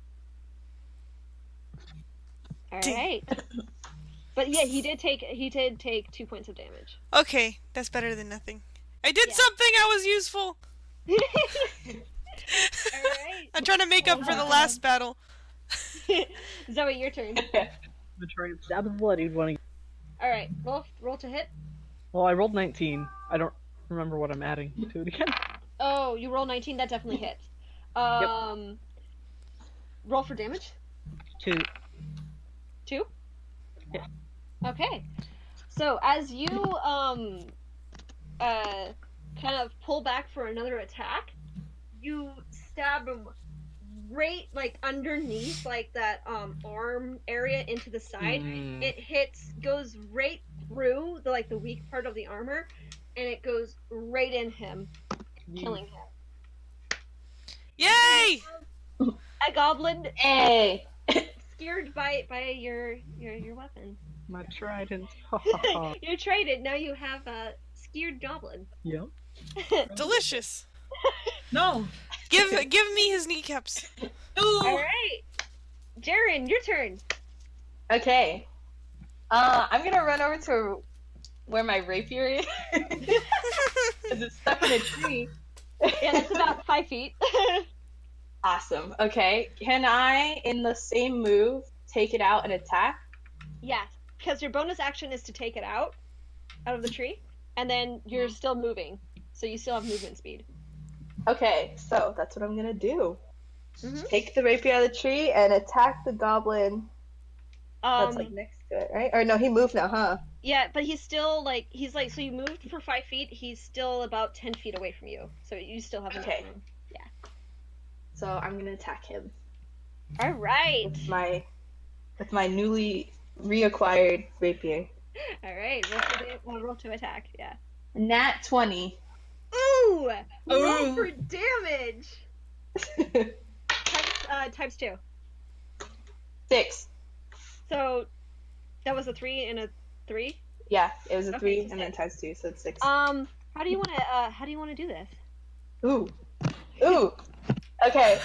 All right. But yeah, he did take 2 points of damage. Okay, that's better than nothing. I did Yeah. something. I was useful. Alright. I'm trying to make up for the last battle. Zoe, your turn. The try and stab the bloodied one. Alright, roll to hit. Well, I rolled 19. I don't remember what I'm adding to it again. Oh, you roll 19, that definitely hits. Roll for damage. 2. 2? Yeah. Okay. So as you kind of pull back for another attack, you stab him right like underneath like that arm area into the side. It goes right through the weak part of the armor, and it goes right in him, killing him. Yay! A goblin Hey. scared by your weapon. My trident. You traded. Now you have a scared goblin. Yep. Delicious. No. Give me his kneecaps. All right, Jaren, your turn. Okay. I'm gonna run over to where my rapier is. Because it's stuck in a tree. Yeah, that's about 5 feet. Awesome. Okay. Can I, in the same move, take it out and attack? Yeah, because your bonus action is to take it out of the tree, and then you're still moving, so you still have movement speed. Okay, so that's what I'm gonna do. Mhm. Take the rapier out of the tree and attack the goblin that's like next to it, right? Or no, he moved now, huh? Yeah, but he's still so you moved for 5 feet. He's still about 10 feet away from you, so you still have enough Okay. room. So I'm gonna attack him All right. with my newly reacquired rapier. All right. Roll to attack. Yeah. Nat 20. Ooh! Roll Ooh. for damage. Times 2. 6. So that was a 3 and a 3. Yeah, it was a Okay, 3 so and then 6. times 2, so it's 6. How do you want to do this? Ooh. Okay.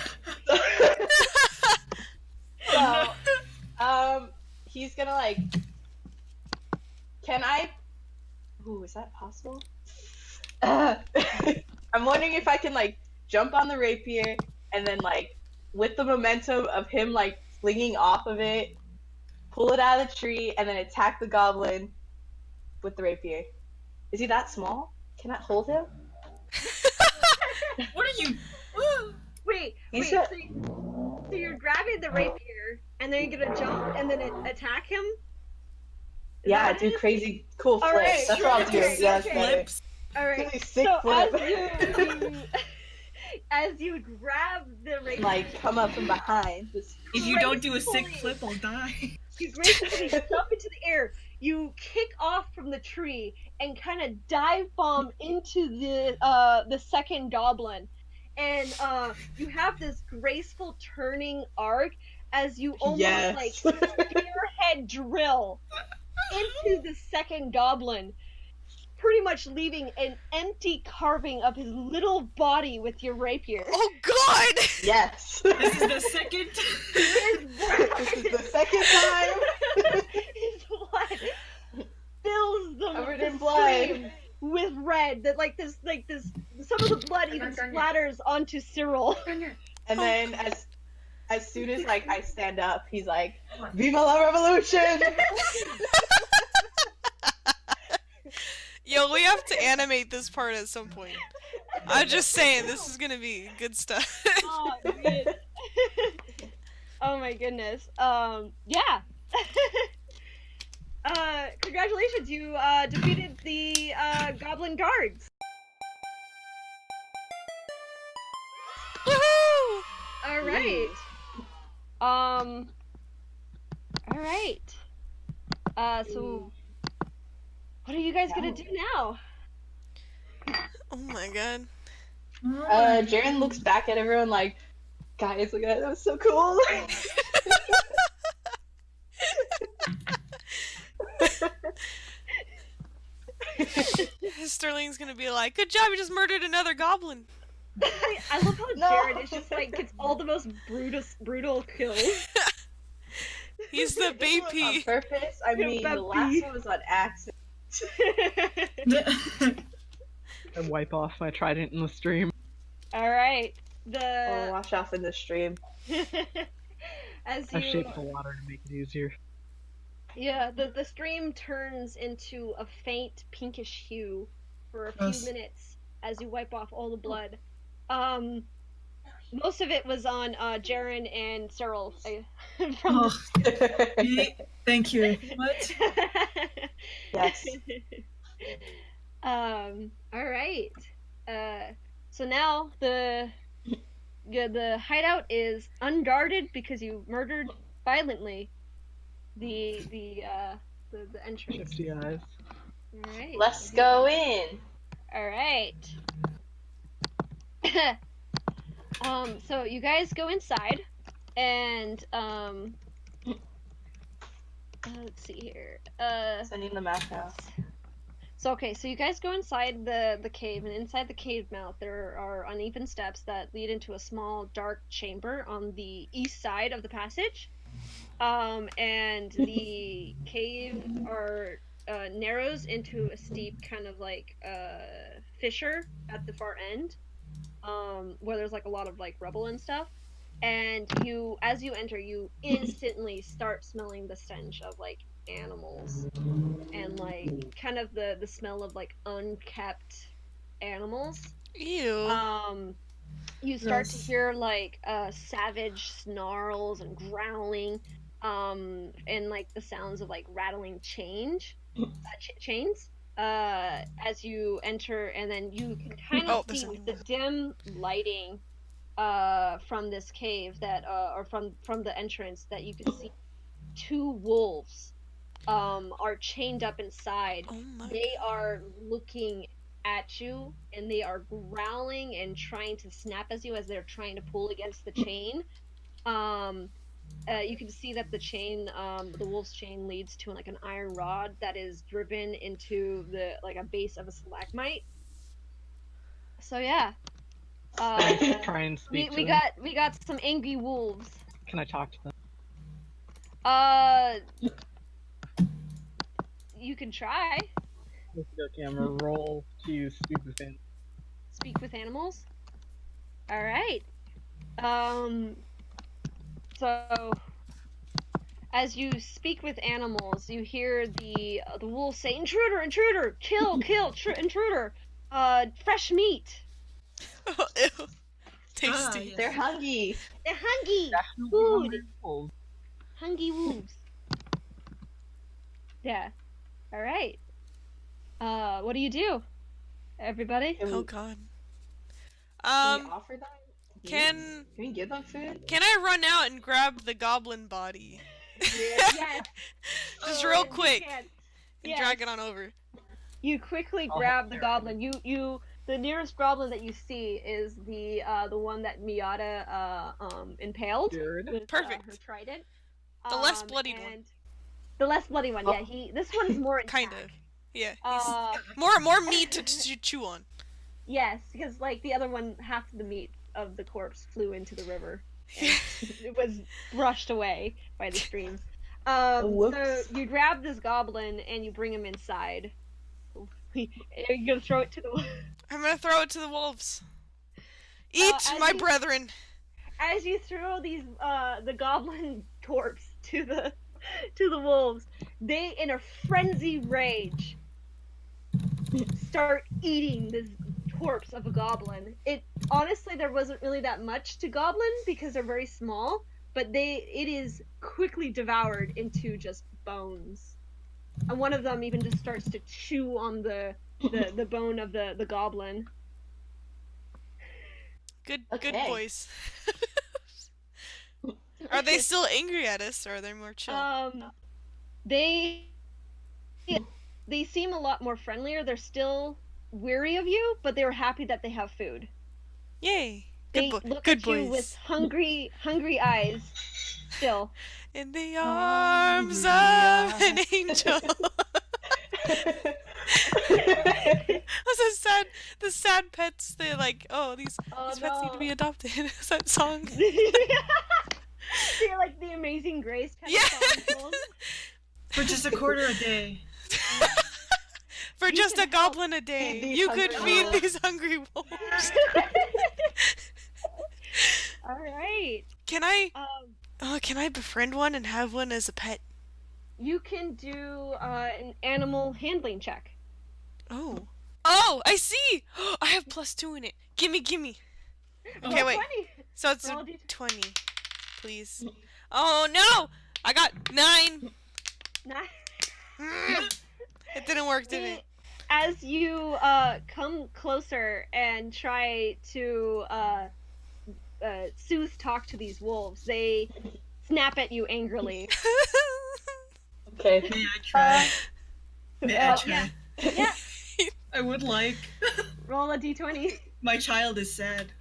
So, he's gonna like. Can I? Ooh, is that possible? I'm wondering if I can like jump on the rapier and then like with the momentum of him like flinging off of it, pull it out of the tree and then attack the goblin with the rapier. Is he that small? Can I hold him? What are you? Wait. So you're grabbing the rapier and then you're gonna jump and then attack him? Is Yeah, that what it do is? crazy cool flips. Alright, That's what I'll do. okay, Yeah, okay. Flips. All right. Really sick So flip. as you grab the rapier, Like come up from behind. Just If you don't do a sick gracefully- flip, I'll die. you gracefully jump into the air. You kick off from the tree and kind of dive bomb into the second goblin, and you have this graceful turning arc as you almost like spearhead drill into the second goblin, pretty much leaving an empty carving of his little body with your rapier. Oh God! Yes. This is the second. This is the second time. His blood fills Covered the in blood. stream with red. That like this, some of the blood even splatters onto Cyril. And then as soon as like I stand up, he's like, "Viva la revolution!" Yo, we have to animate this part at some point. I'm just saying, this is gonna be good stuff. Oh, dude. Oh my goodness. Yeah. Congratulations, you defeated the goblin guards. Woohoo! All right. All right. So what are you guys gonna do now? Oh my God. Jaren looks back at everyone like, "Guys, look at that. That was so cool." Sterling's gonna be like, "Good job, you just murdered another goblin." I love how Jared is just like gets all the most brutal kills. He's the On BP. purpose? I mean, the last one was on accident. I wipe off my trident in the stream. All right. I'll wash off in the stream. As I you shaped the water to make it easier. Yeah, the stream turns into a faint pinkish hue for a few Yes. minutes as you wipe off all the blood. Most of it was on Jaren and Cyril. From Oh, thank you. What? Yes. All right. So now the hideout is unguarded because you murdered violently the entrance. Shifty eyes. All right. Let's go in. All right. So you guys go inside, and let's see here. Sending the map now. So you guys go inside the cave, and inside the cave mouth there are uneven steps that lead into a small dark chamber on the east side of the passage. And the cave narrows into a steep kind of like fissure at the far end, where there's like a lot of like rubble and stuff. And as you enter, you instantly start smelling the stench of like animals and like kind of the smell of like unkept animals. Ew. You start to hear like savage snarls and growling, and like the sounds of like rattling chains as you enter, and then you can kind of see with the dim lighting from this cave that or from the entrance that you can see two wolves are chained up inside. Oh my They are looking at you, and they are growling and trying to snap at you as they're trying to pull against the chain. You can see that the chain, the wolf's chain, leads to like an iron rod that is driven into the like a base of a stalagmite. So yeah, Try and speak to we them. got some angry wolves. Can I talk to them? You can try. Okay, I'm gonna roll to speak with him. Speak with animals. All right. So as you speak with animals, you hear the wolf say, "Intruder, intruder, kill, intruder, fresh meat." Oh, ew. Tasty. yes. They're hungry. They're hungry. Food. Wolves. Hungry wolves. Yeah. All right. What do you do, everybody? Oh God. Can we offer them? Can we give them food? can I run out and grab the goblin body? Yes. Just Oh, real you quick can. and Yes. drag it on over. You quickly Oh, grab the there. goblin. the nearest goblin that you see is the one that Miata impaled with Perfect. her trident. The less bloodied one. And the less bloody one, yeah. This one is more intact. Kind of. Yeah. Uh, More meat to chew on. yes, because like the other one, half of the meat of the corpse flew into the river. And it was brushed away by the stream. So you grab this goblin and you bring him inside. Are you gonna throw it to the? I'm gonna throw it to the wolves. Eat, my brethren. As you throw these the goblin corpse to the wolves, they, in a frenzied rage, start eating this corpse of a goblin. It honestly, there wasn't really that much to goblin because they're very small, but it is quickly devoured into just bones. And one of them even just starts to chew on the bone of the goblin. Good boys. Are they still angry at us, or are they more chill? They seem a lot more friendlier. They're still weary of you, but they're happy that they have food. Yay! They look at you with hungry eyes. Still. In the arms of an angel. That's the sad pets. They're like, these pets need to be adopted. Is that song? They're like the Amazing Grace kind of song. For just a quarter a day. For just a goblin a day, you could feed these hungry wolves. All right. Can I befriend one and have one as a pet? You can do an animal handling check. Oh, I see. I have +2 in it. Gimme. Okay, wait. 20. So it's 20, please. Oh no! I got 9. It didn't work, did it? As you come closer and try to soothe talk to these wolves, they snap at you angrily. Okay. May I try? Yeah. I would like. Roll a d20. My child is sad.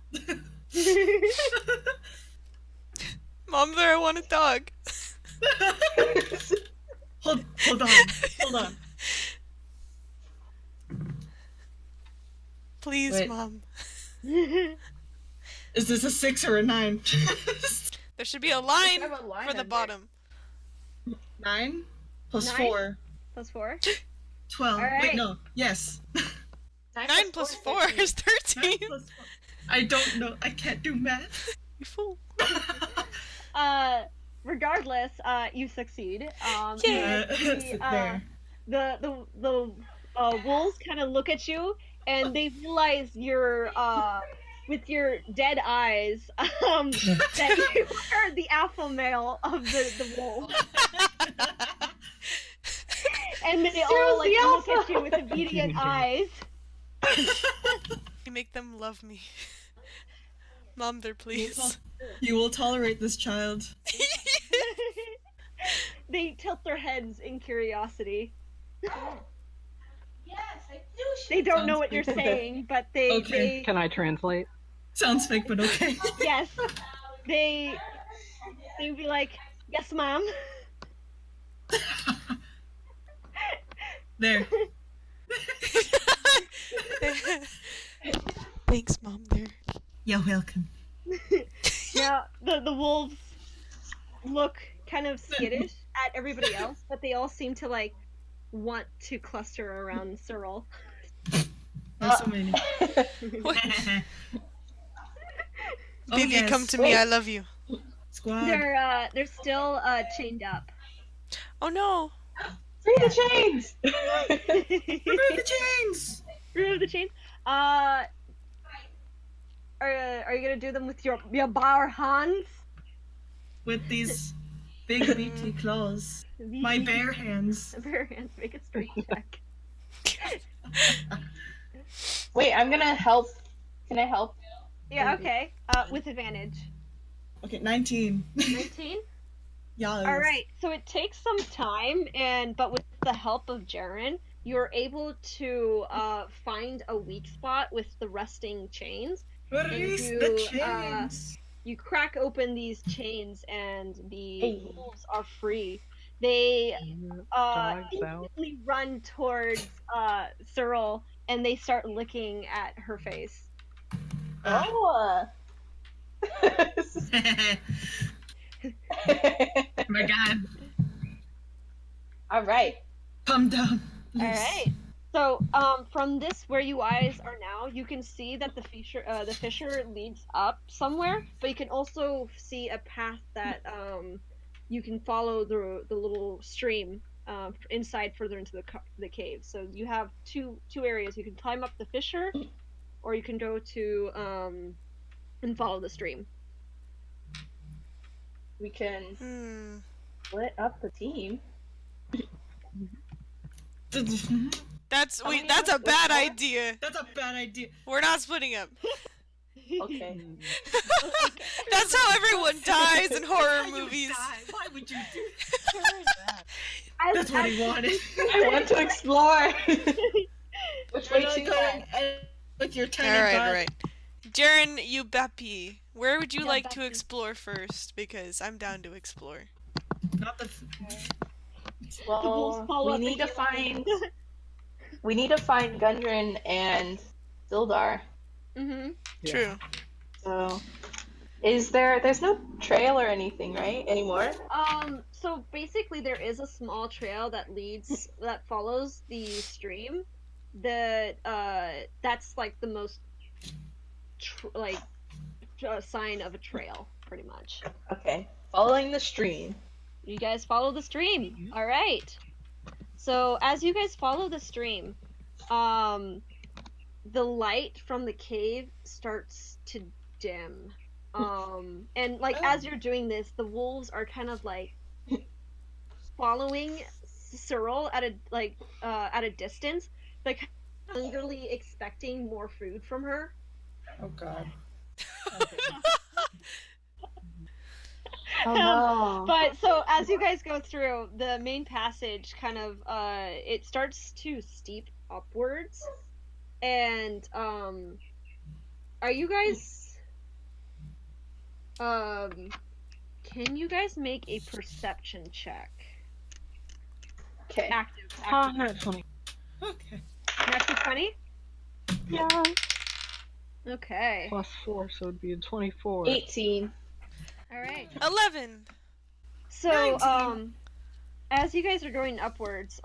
Mom, there, I want a dog. Hold on. Please, Wait. Mom. Is this a 6 or a 9? There should be a line have a line for the under. bottom. 9 plus 9? 4. Plus 4. 12. All right. Wait, no. Yes. 9 plus 4 is 13. 9 plus 4. I don't know. I can't do math. You fool. Regardless, you succeed. Yay. The wolves kind of look at you, and they realize you're with your dead eyes that you are the alpha male of the wolf. And they all like look at you with obedient eyes. You make them love me. Mom, there, please. You will tolerate this child. They tilt their heads in curiosity. Yes, I do. They don't know what you're saying, but they Okay. Can I translate? Sounds fake, but okay. yes, they would be like, yes, mom. There. Thanks, Mom, there. You're welcome. Yeah, the wolves look kind of skittish at everybody else, but they all seem to like want to cluster around Cyril. There's so many. Oh, Baby, yes. come to me. I love you. Squad. They're still chained up. Oh no. Free the chains! Remove the chains! Remove the chains. Are you gonna do them with your bare hands? With these big meaty claws. My bare hands. Bare hands. Make a strength check. Wait, I'm gonna help. Can I help? Yeah. Okay. With advantage. Okay, 19. 19. Yes. All right. So it takes some time, but with the help of Jaren, you're able to find a weak spot with the rusting chains, and Release the chains. you crack open these chains, and the Hey. wolves are free. They Dogs out. instantly run towards Cyril, and they start licking at her face. Oh. My God. All right. Calm down. All right. So, from this where you guys are now, you can see that the fissure leads up somewhere, but you can also see a path that you can follow the little stream inside further into the cave. So you have two areas. You can climb up the fissure, or you can go to and follow the stream. We can split up the team. That's a bad idea. That's a bad idea. We're not splitting up. Okay. That's how everyone dies in horror Why you movies. die? Why would you do that? As, That's what he wanted. I want to explore. Which way You're not to going with your tiny All butt. right. Jaren, you Beppy, where would you Yeah, like to Beppy. explore first? Because I'm down to explore. Not the. Well, follow we up need to and find. We need to find Gundren and Sildar. Mm-hmm. Yeah. True. So, there's no trail or anything, right? Anymore? So basically there is a small trail that follows the stream. That's like the most sign of a trail, pretty much. Okay. Following the stream. You guys follow the stream. All right. So as you guys follow the stream, the light from the cave starts to dim. And as you're doing this, the wolves are kind of like following Cyril at a distance, like hungrily expecting more food from her. Oh God. Oh no. But so as you guys go through the main passage, kind of it starts to steep upwards, and are you guys can you guys make a perception check? Okay. Active. Not funny. Okay. Natural 20? Yeah. Okay. +4, so it'd be a 24. 18. All right. 11. So, 19. as you guys are going upwards,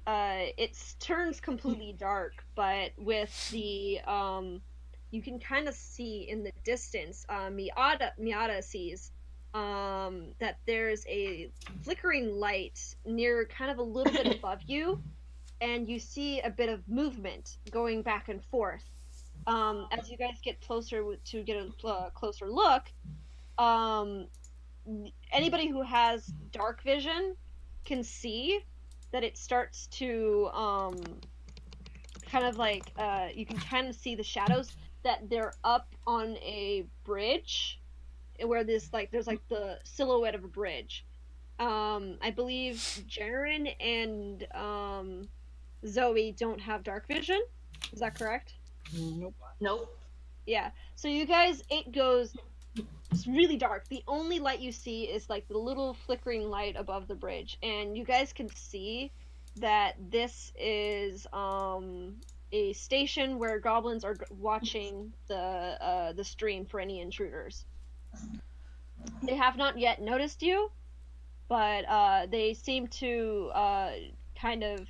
it turns completely dark, but with the, you can kind of see in the distance, Miata sees, that there's a flickering light near kind of a little bit above you, and you see a bit of movement going back and forth. As you guys get closer to get a closer look, anybody who has dark vision can see that it starts to kind of like you can kind of see the shadows, that they're up on a bridge where there's the silhouette of a bridge. I believe Jaren and Zoe don't have dark vision. Is that correct? Nope. Nope. Yeah. So you guys, it's really dark. The only light you see is like the little flickering light above the bridge, and you guys can see that this is a station where goblins are watching the stream for any intruders. They have not yet noticed you, but they seem to kind of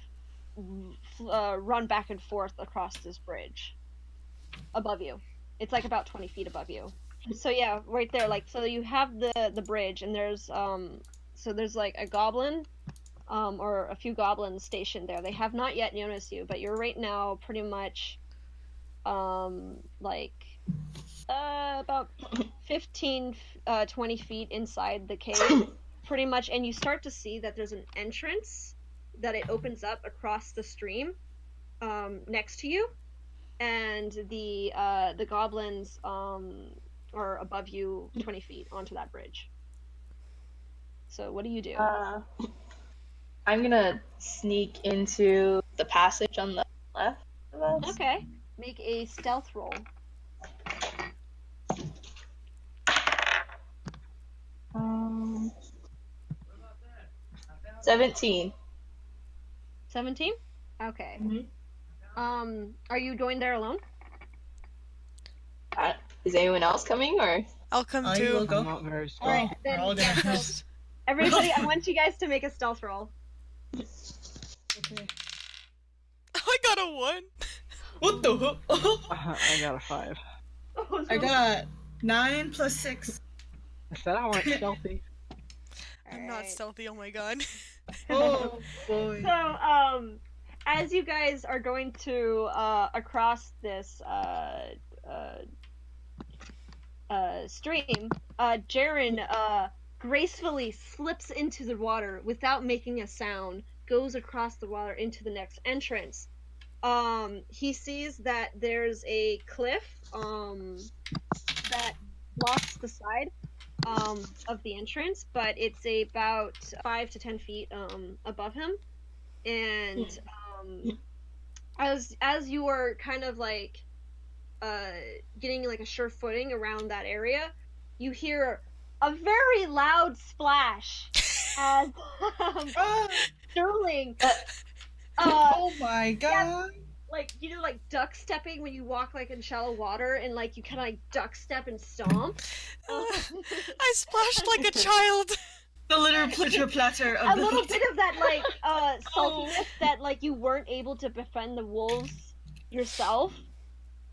run back and forth across this bridge above you. It's like about 20 feet above you. So yeah, right there, so you have the bridge, and there's like a goblin or a few goblins stationed there. They have not yet noticed you, but you're right now pretty much about 15 20 feet inside the cave pretty much, and you start to see that there's an entrance that it opens up across the stream next to you, and the goblins are above you 20 feet onto that bridge. So what do you do? I'm gonna sneak into the passage on the left of us. Okay. Make a stealth roll. 17. 17? Okay. Mm-hmm. Are you going there alone? Is anyone else coming, or? I'll come I too. will go. I'm not very All right, strong. then we're all gonna yeah, so everybody, I want you guys to make a stealth roll. Okay. I got a 1. What the heck? I got a 5. Oh, I got 9 plus 6. I said I weren't stealthy. I'm not stealthy, oh my god. Oh boy. So, as you guys are going to across this stream, Jaren gracefully slips into the water without making a sound, goes across the water into the next entrance. He sees that there's a cliff that blocks the side of the entrance, but it's about 5 to 10 feet above him. And as you are kind of like getting like a sure footing around that area, you hear a very loud splash as Sterling Oh my god. like, you know, like duck stepping when you walk like in shallow water, and like you kind of like duck step and stomp. I splashed like a child. The litter plitter platter of A the little bit of that like saltiness that like you weren't able to befriend the wolves yourself.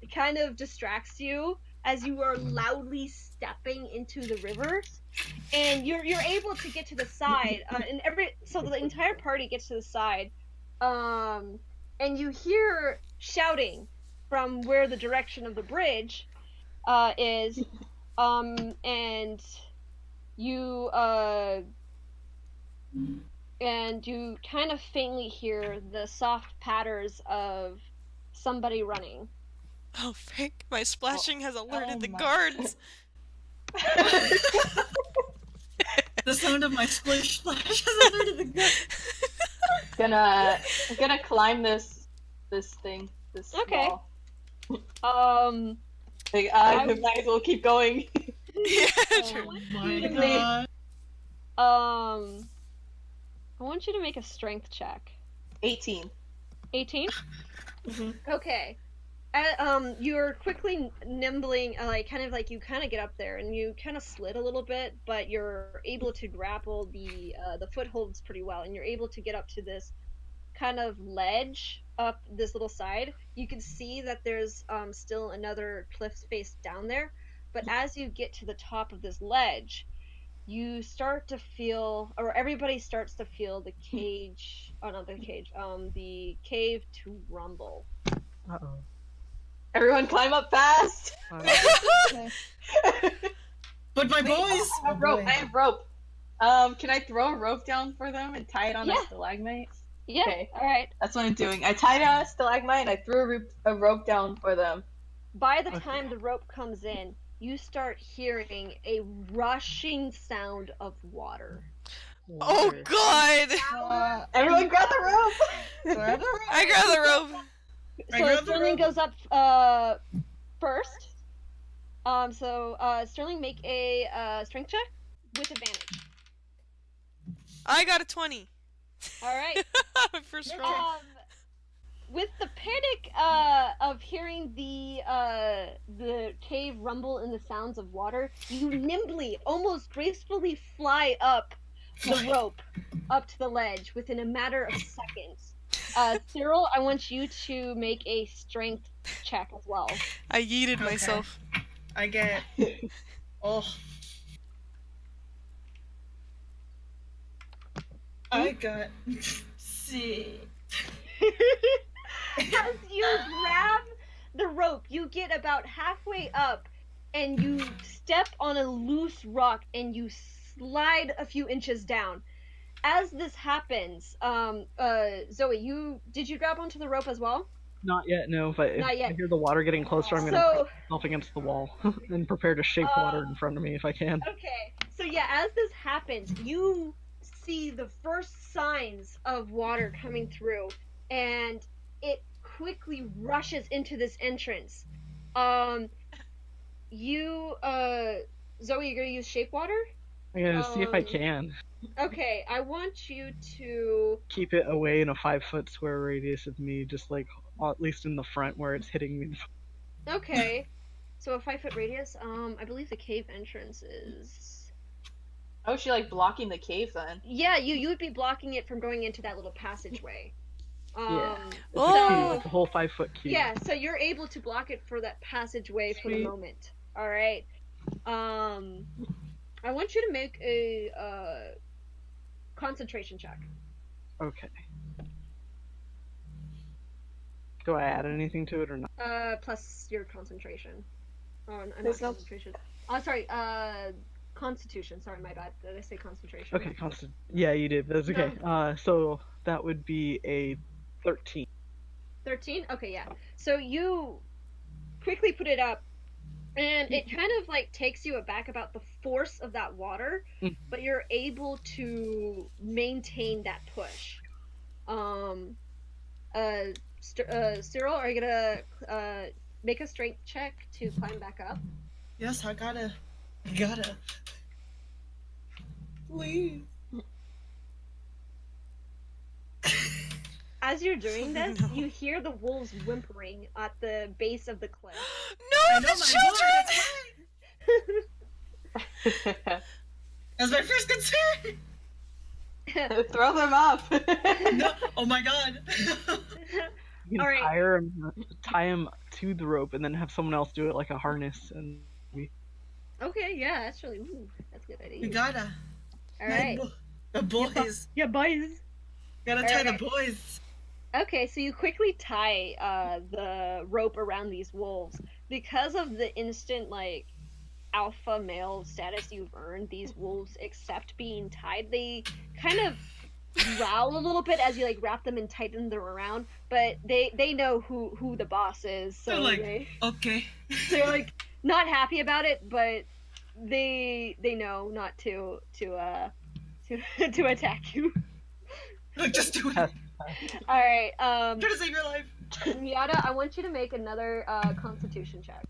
It kind of distracts you as you are loudly stepping into the river, and you're able to get to the side, and so the entire party gets to the side, and you hear shouting from where the direction of the bridge is, and you kind of faintly hear the soft patters of somebody running. Oh, frick. My splashing has alerted the my- guards. The sound of my splish splash has alerted the gun. I'm gonna climb this thing. This Okay. wall. Like, I might as well keep going. Yeah, true. Oh my god. I want you to make a strength check. 18. 18? Mhm. Okay. You're quickly nimbling, kind of get up there, and you kind of slid a little bit, but you're able to grapple the footholds pretty well, and you're able to get up to this kind of ledge up this little side. You can see that there's still another cliff face down there, but as you get to the top of this ledge, you start to feel, or everybody starts to feel the the cave to rumble. Uh-oh. Everyone climb up fast! But my boys! I have rope. I have rope. Can I throw a rope down for them and tie it on a stalagmite? Yeah, Okay. alright. That's what I'm doing. I tied on a stalagmite and I threw a rope down for them. By the time the rope comes in, you start hearing a rushing sound of water. Oh god! Everyone grab the rope! I grab the rope. So Sterling goes up first. Sterling, make a strength check with advantage. I got a 20. Alright. First roll. With the panic of hearing the cave rumble and the sounds of water, you nimbly, almost gracefully fly up the rope up to the ledge within a matter of seconds. Cyril, I want you to make a strength check as well. I yeeted myself. I get... Oh. I got... C. As you grab the rope, you get about halfway up, and you step on a loose rock, and you slide a few inches down. As this happens, Zoe, did you grab onto the rope as well? Not yet, no, but if Not yet. I hear the water getting closer, I'm gonna put myself against the wall and prepare to shape water in front of me if I can. Okay, so yeah, as this happens, you see the first signs of water coming through, and it quickly rushes into this entrance. You, Zoe, you're gonna use shape water? I'm gonna see if I can Okay, I want you to. keep it away in a 5-foot square radius of me, just like at least in the front where it's hitting me. Okay, so a 5-foot radius. I believe the cave entrance is. Oh, she like blocking the cave then. Yeah, you would be blocking it from going into that little passageway. Yeah. It's a Oh. cube, like a whole 5-foot cube. Yeah, so you're able to block it for that passageway for the Sweet. moment. All right. I want you to make a concentration check. Okay. Do I add anything to it or not? Plus your concentration. Oh, not There's no- concentration. Oh, sorry. Constitution. Sorry, my bad. Did I say concentration? Okay, constant. Yeah, you did. That's okay. So that would be a 13. 13? Okay, yeah. So you quickly put it up, and it kind of like takes you aback about the force of that water, but you're able to maintain that push. Cyril, are you gonna make a strength check to climb back up? Yes, I gotta. Please. As you're doing this, you hear the wolves whimpering at the base of the cliff. No, the children! That's my first concern. Throw them up. No. Oh my god. You can Alright. tie him to the rope and then have someone else do it like a harness. And Okay, yeah, that's really that's a good idea. We gotta. All right. The boys. Yeah, boys. Gotta tie the Alright. boys. Okay, so you quickly tie the rope around these wolves because of the instant like alpha male status you've earned. These wolves accept being tied. They kind of growl a little bit as you like wrap them and tighten them around, but they know who the boss is. So They're like, okay. they're like not happy about it, but they know not to attack you. Like, just do it. All right, Try to save your life. Miata, I want you to make another Constitution check.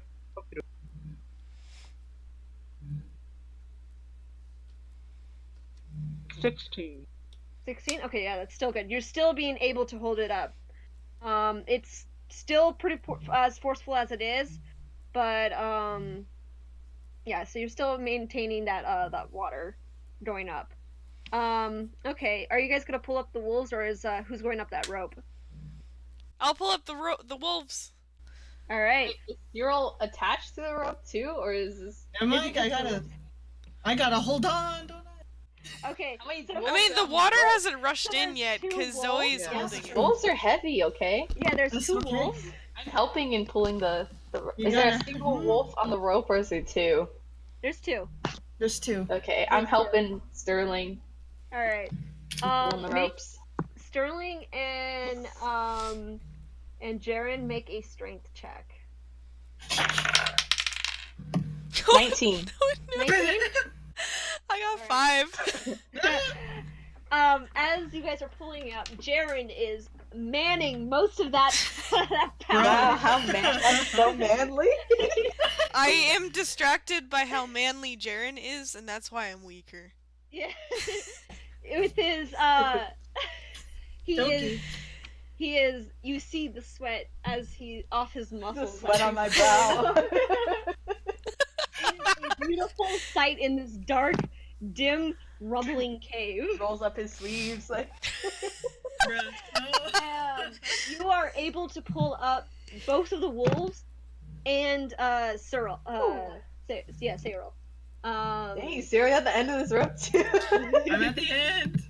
16. 16? Okay, yeah, that's still good. You're still being able to hold it up. It's still pretty as forceful as it is, but yeah, so you're still maintaining that that water going up. Okay, are you guys gonna pull up the wolves, or is who's going up that rope? I'll pull up the wolves. All right. Is Cyril attached to the rope too, or is this? Am I gotta hold on, don't I? Okay. How many so- wolves I mean, are the on water rope? hasn't rushed So in there's yet two because wolves? Zoe's Yeah. holding it. Wolves are heavy, okay? Yeah, there's That's two okay. wolves. I'm helping in pulling the. You Is there a gotta- single wolf on the rope, or is there two? There's two. There's two. Okay, I'm helping Sterling All right. on the Make ropes. Sterling and Jaren make a strength check. 19. 19? I got 5. As you guys are pulling up, Jaren is manning most of that that power. Wow, how man! That's so manly. I am distracted by how manly Jaren is, and that's why I'm weaker. Yeah. With his he is you see the sweat as he off his The muscles. sweat on my brow. It is a beautiful sight in this dark, dim, rumbling cave. Rolls up his sleeves like. You are able to pull up both of the wolves and Cyril. Cyril. Dang, Cyril at the end of this rope too. I'm at the end.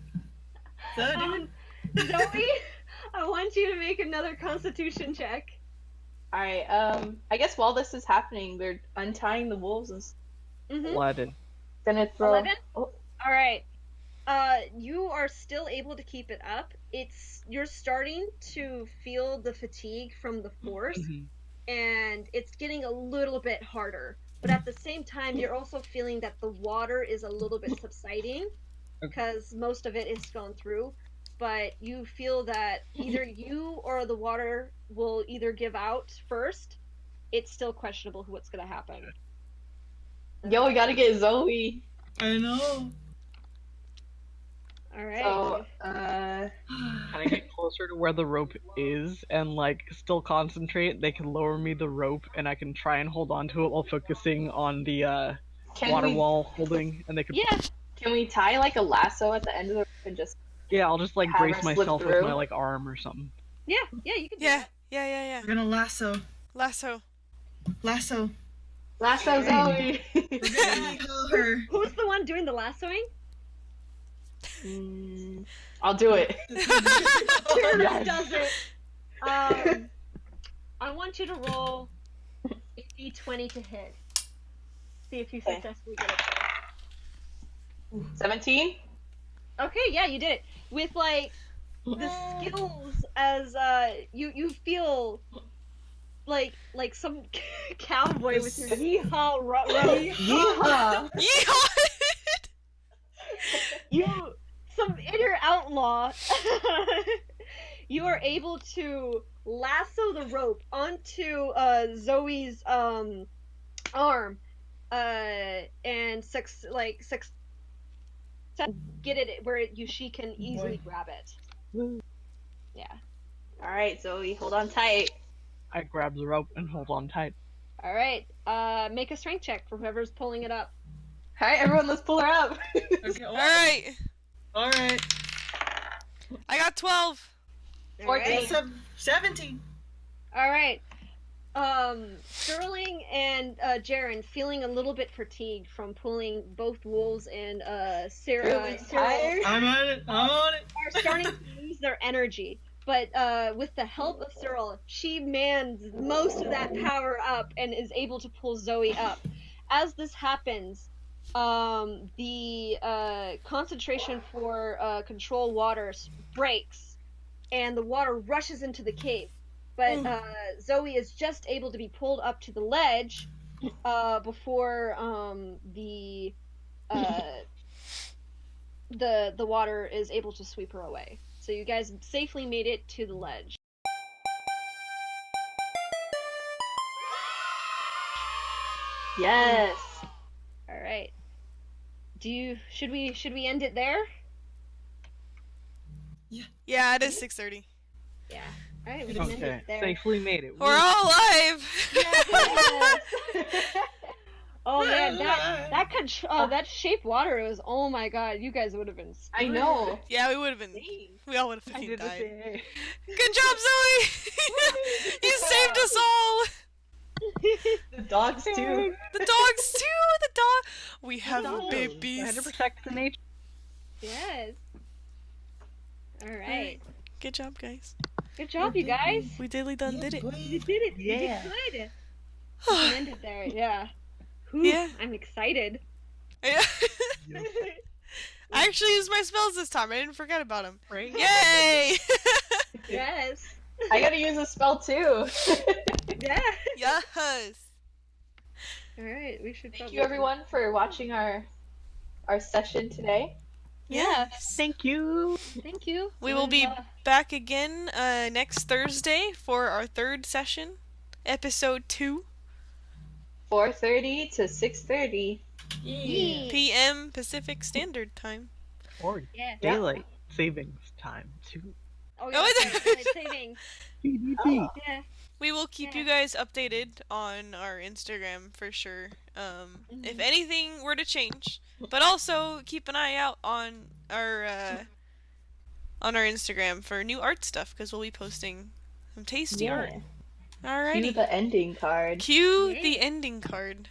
So, dude. Zoe, I want you to make another Constitution check. Alright, I guess while this is happening, they're untying the wolves and Mm-hmm. 11. gonna throw. 11? Oh, All right. You are still able to keep it up. You're starting to feel the fatigue from the force, and it's getting a little bit harder. But at the same time, you're also feeling that the water is a little bit subsiding, because most of it is gone through. But you feel that either you or the water will either give out first. It's still questionable what's gonna happen. Yo, we gotta get Zoe. I know. All right. So, Can I get closer to where the rope is and like still concentrate? They can lower me the rope and I can try and hold on to it while focusing on the water wall holding, and they can. Yeah. Can we tie like a lasso at the end of the rope and just? Yeah, I'll just like Have brace her slip myself with through? my like arm or something. Yeah, you can do Yeah, that. yeah. We're gonna lasso. Lasso. Lasso Hey. Zoe. We're gonna call her. Who's the one doing the lassoing? I'll do it. Who does it? I want you to roll a d20 to hit. See if you Okay. successfully get it. 17. Okay, yeah, you did it. With like the skills as you feel like some cowboy with your yeehaw rope. Yeehaw. Yeehaw! You some inner outlaw. You are able to lasso the rope onto Zoe's arm and get it where she can easily grab it. Yeah. All right, Zoe, hold on tight. I grab the rope and hold on tight. All right. Make a strength check for whoever's pulling it up. All right, everyone, let's pull her up. Okay, Alright. Alright. I got 12. 14. 17. All right. Sterling and Jaren feeling a little bit fatigued from pulling both wolves and Sarah tired. I'm on it. are starting to lose their energy. But with the help of Cyril, she mans most of that power up and is able to pull Zoe up. As this happens, the concentration for control water breaks, and the water rushes into the cave. But Zoe is just able to be pulled up to the ledge before the water is able to sweep her away. So you guys safely made it to the ledge. Yes. All right. Should we end it there? Yeah, it is 6:30. Yeah. All right, we can end Okay, it there. safely made it. We're all alive! Yes. Oh man, Yeah. that shape water was, oh my god, you guys would have been I know. Yeah, we would have been. We all would have I fucking did died. it. Good job, Zoe! You saved us all! The dogs too. The dogs too! The dog! We have dogs. I had to babies. protect the nature. Yes. All right. Good job, guys. Good job, you guys. We did it. You did it. Yeah. You did good. We can end it there. Yeah. Whew, Yeah. I'm excited. Yeah. I actually used my spells this time. I didn't forget about them. Right? Yay! Yes. I gotta use a spell too. Yeah. Yes! All right. We should. Thank you everyone for watching our session today. Yes. Thank you. Thank you. We will be back again next Thursday for our third session, episode 2, 4:30 to 6:30. p.m. Pacific Standard Time. Or Yeah. daylight savings time too. Oh, Oh, yeah. is it? Daylight savings. PvP. Yeah. We will keep you guys updated on our Instagram for sure. If anything were to change, but also keep an eye out on our Instagram for new art stuff because we'll be posting some tasty art. All Cue righty. the ending card. Cue Yeah. the ending card.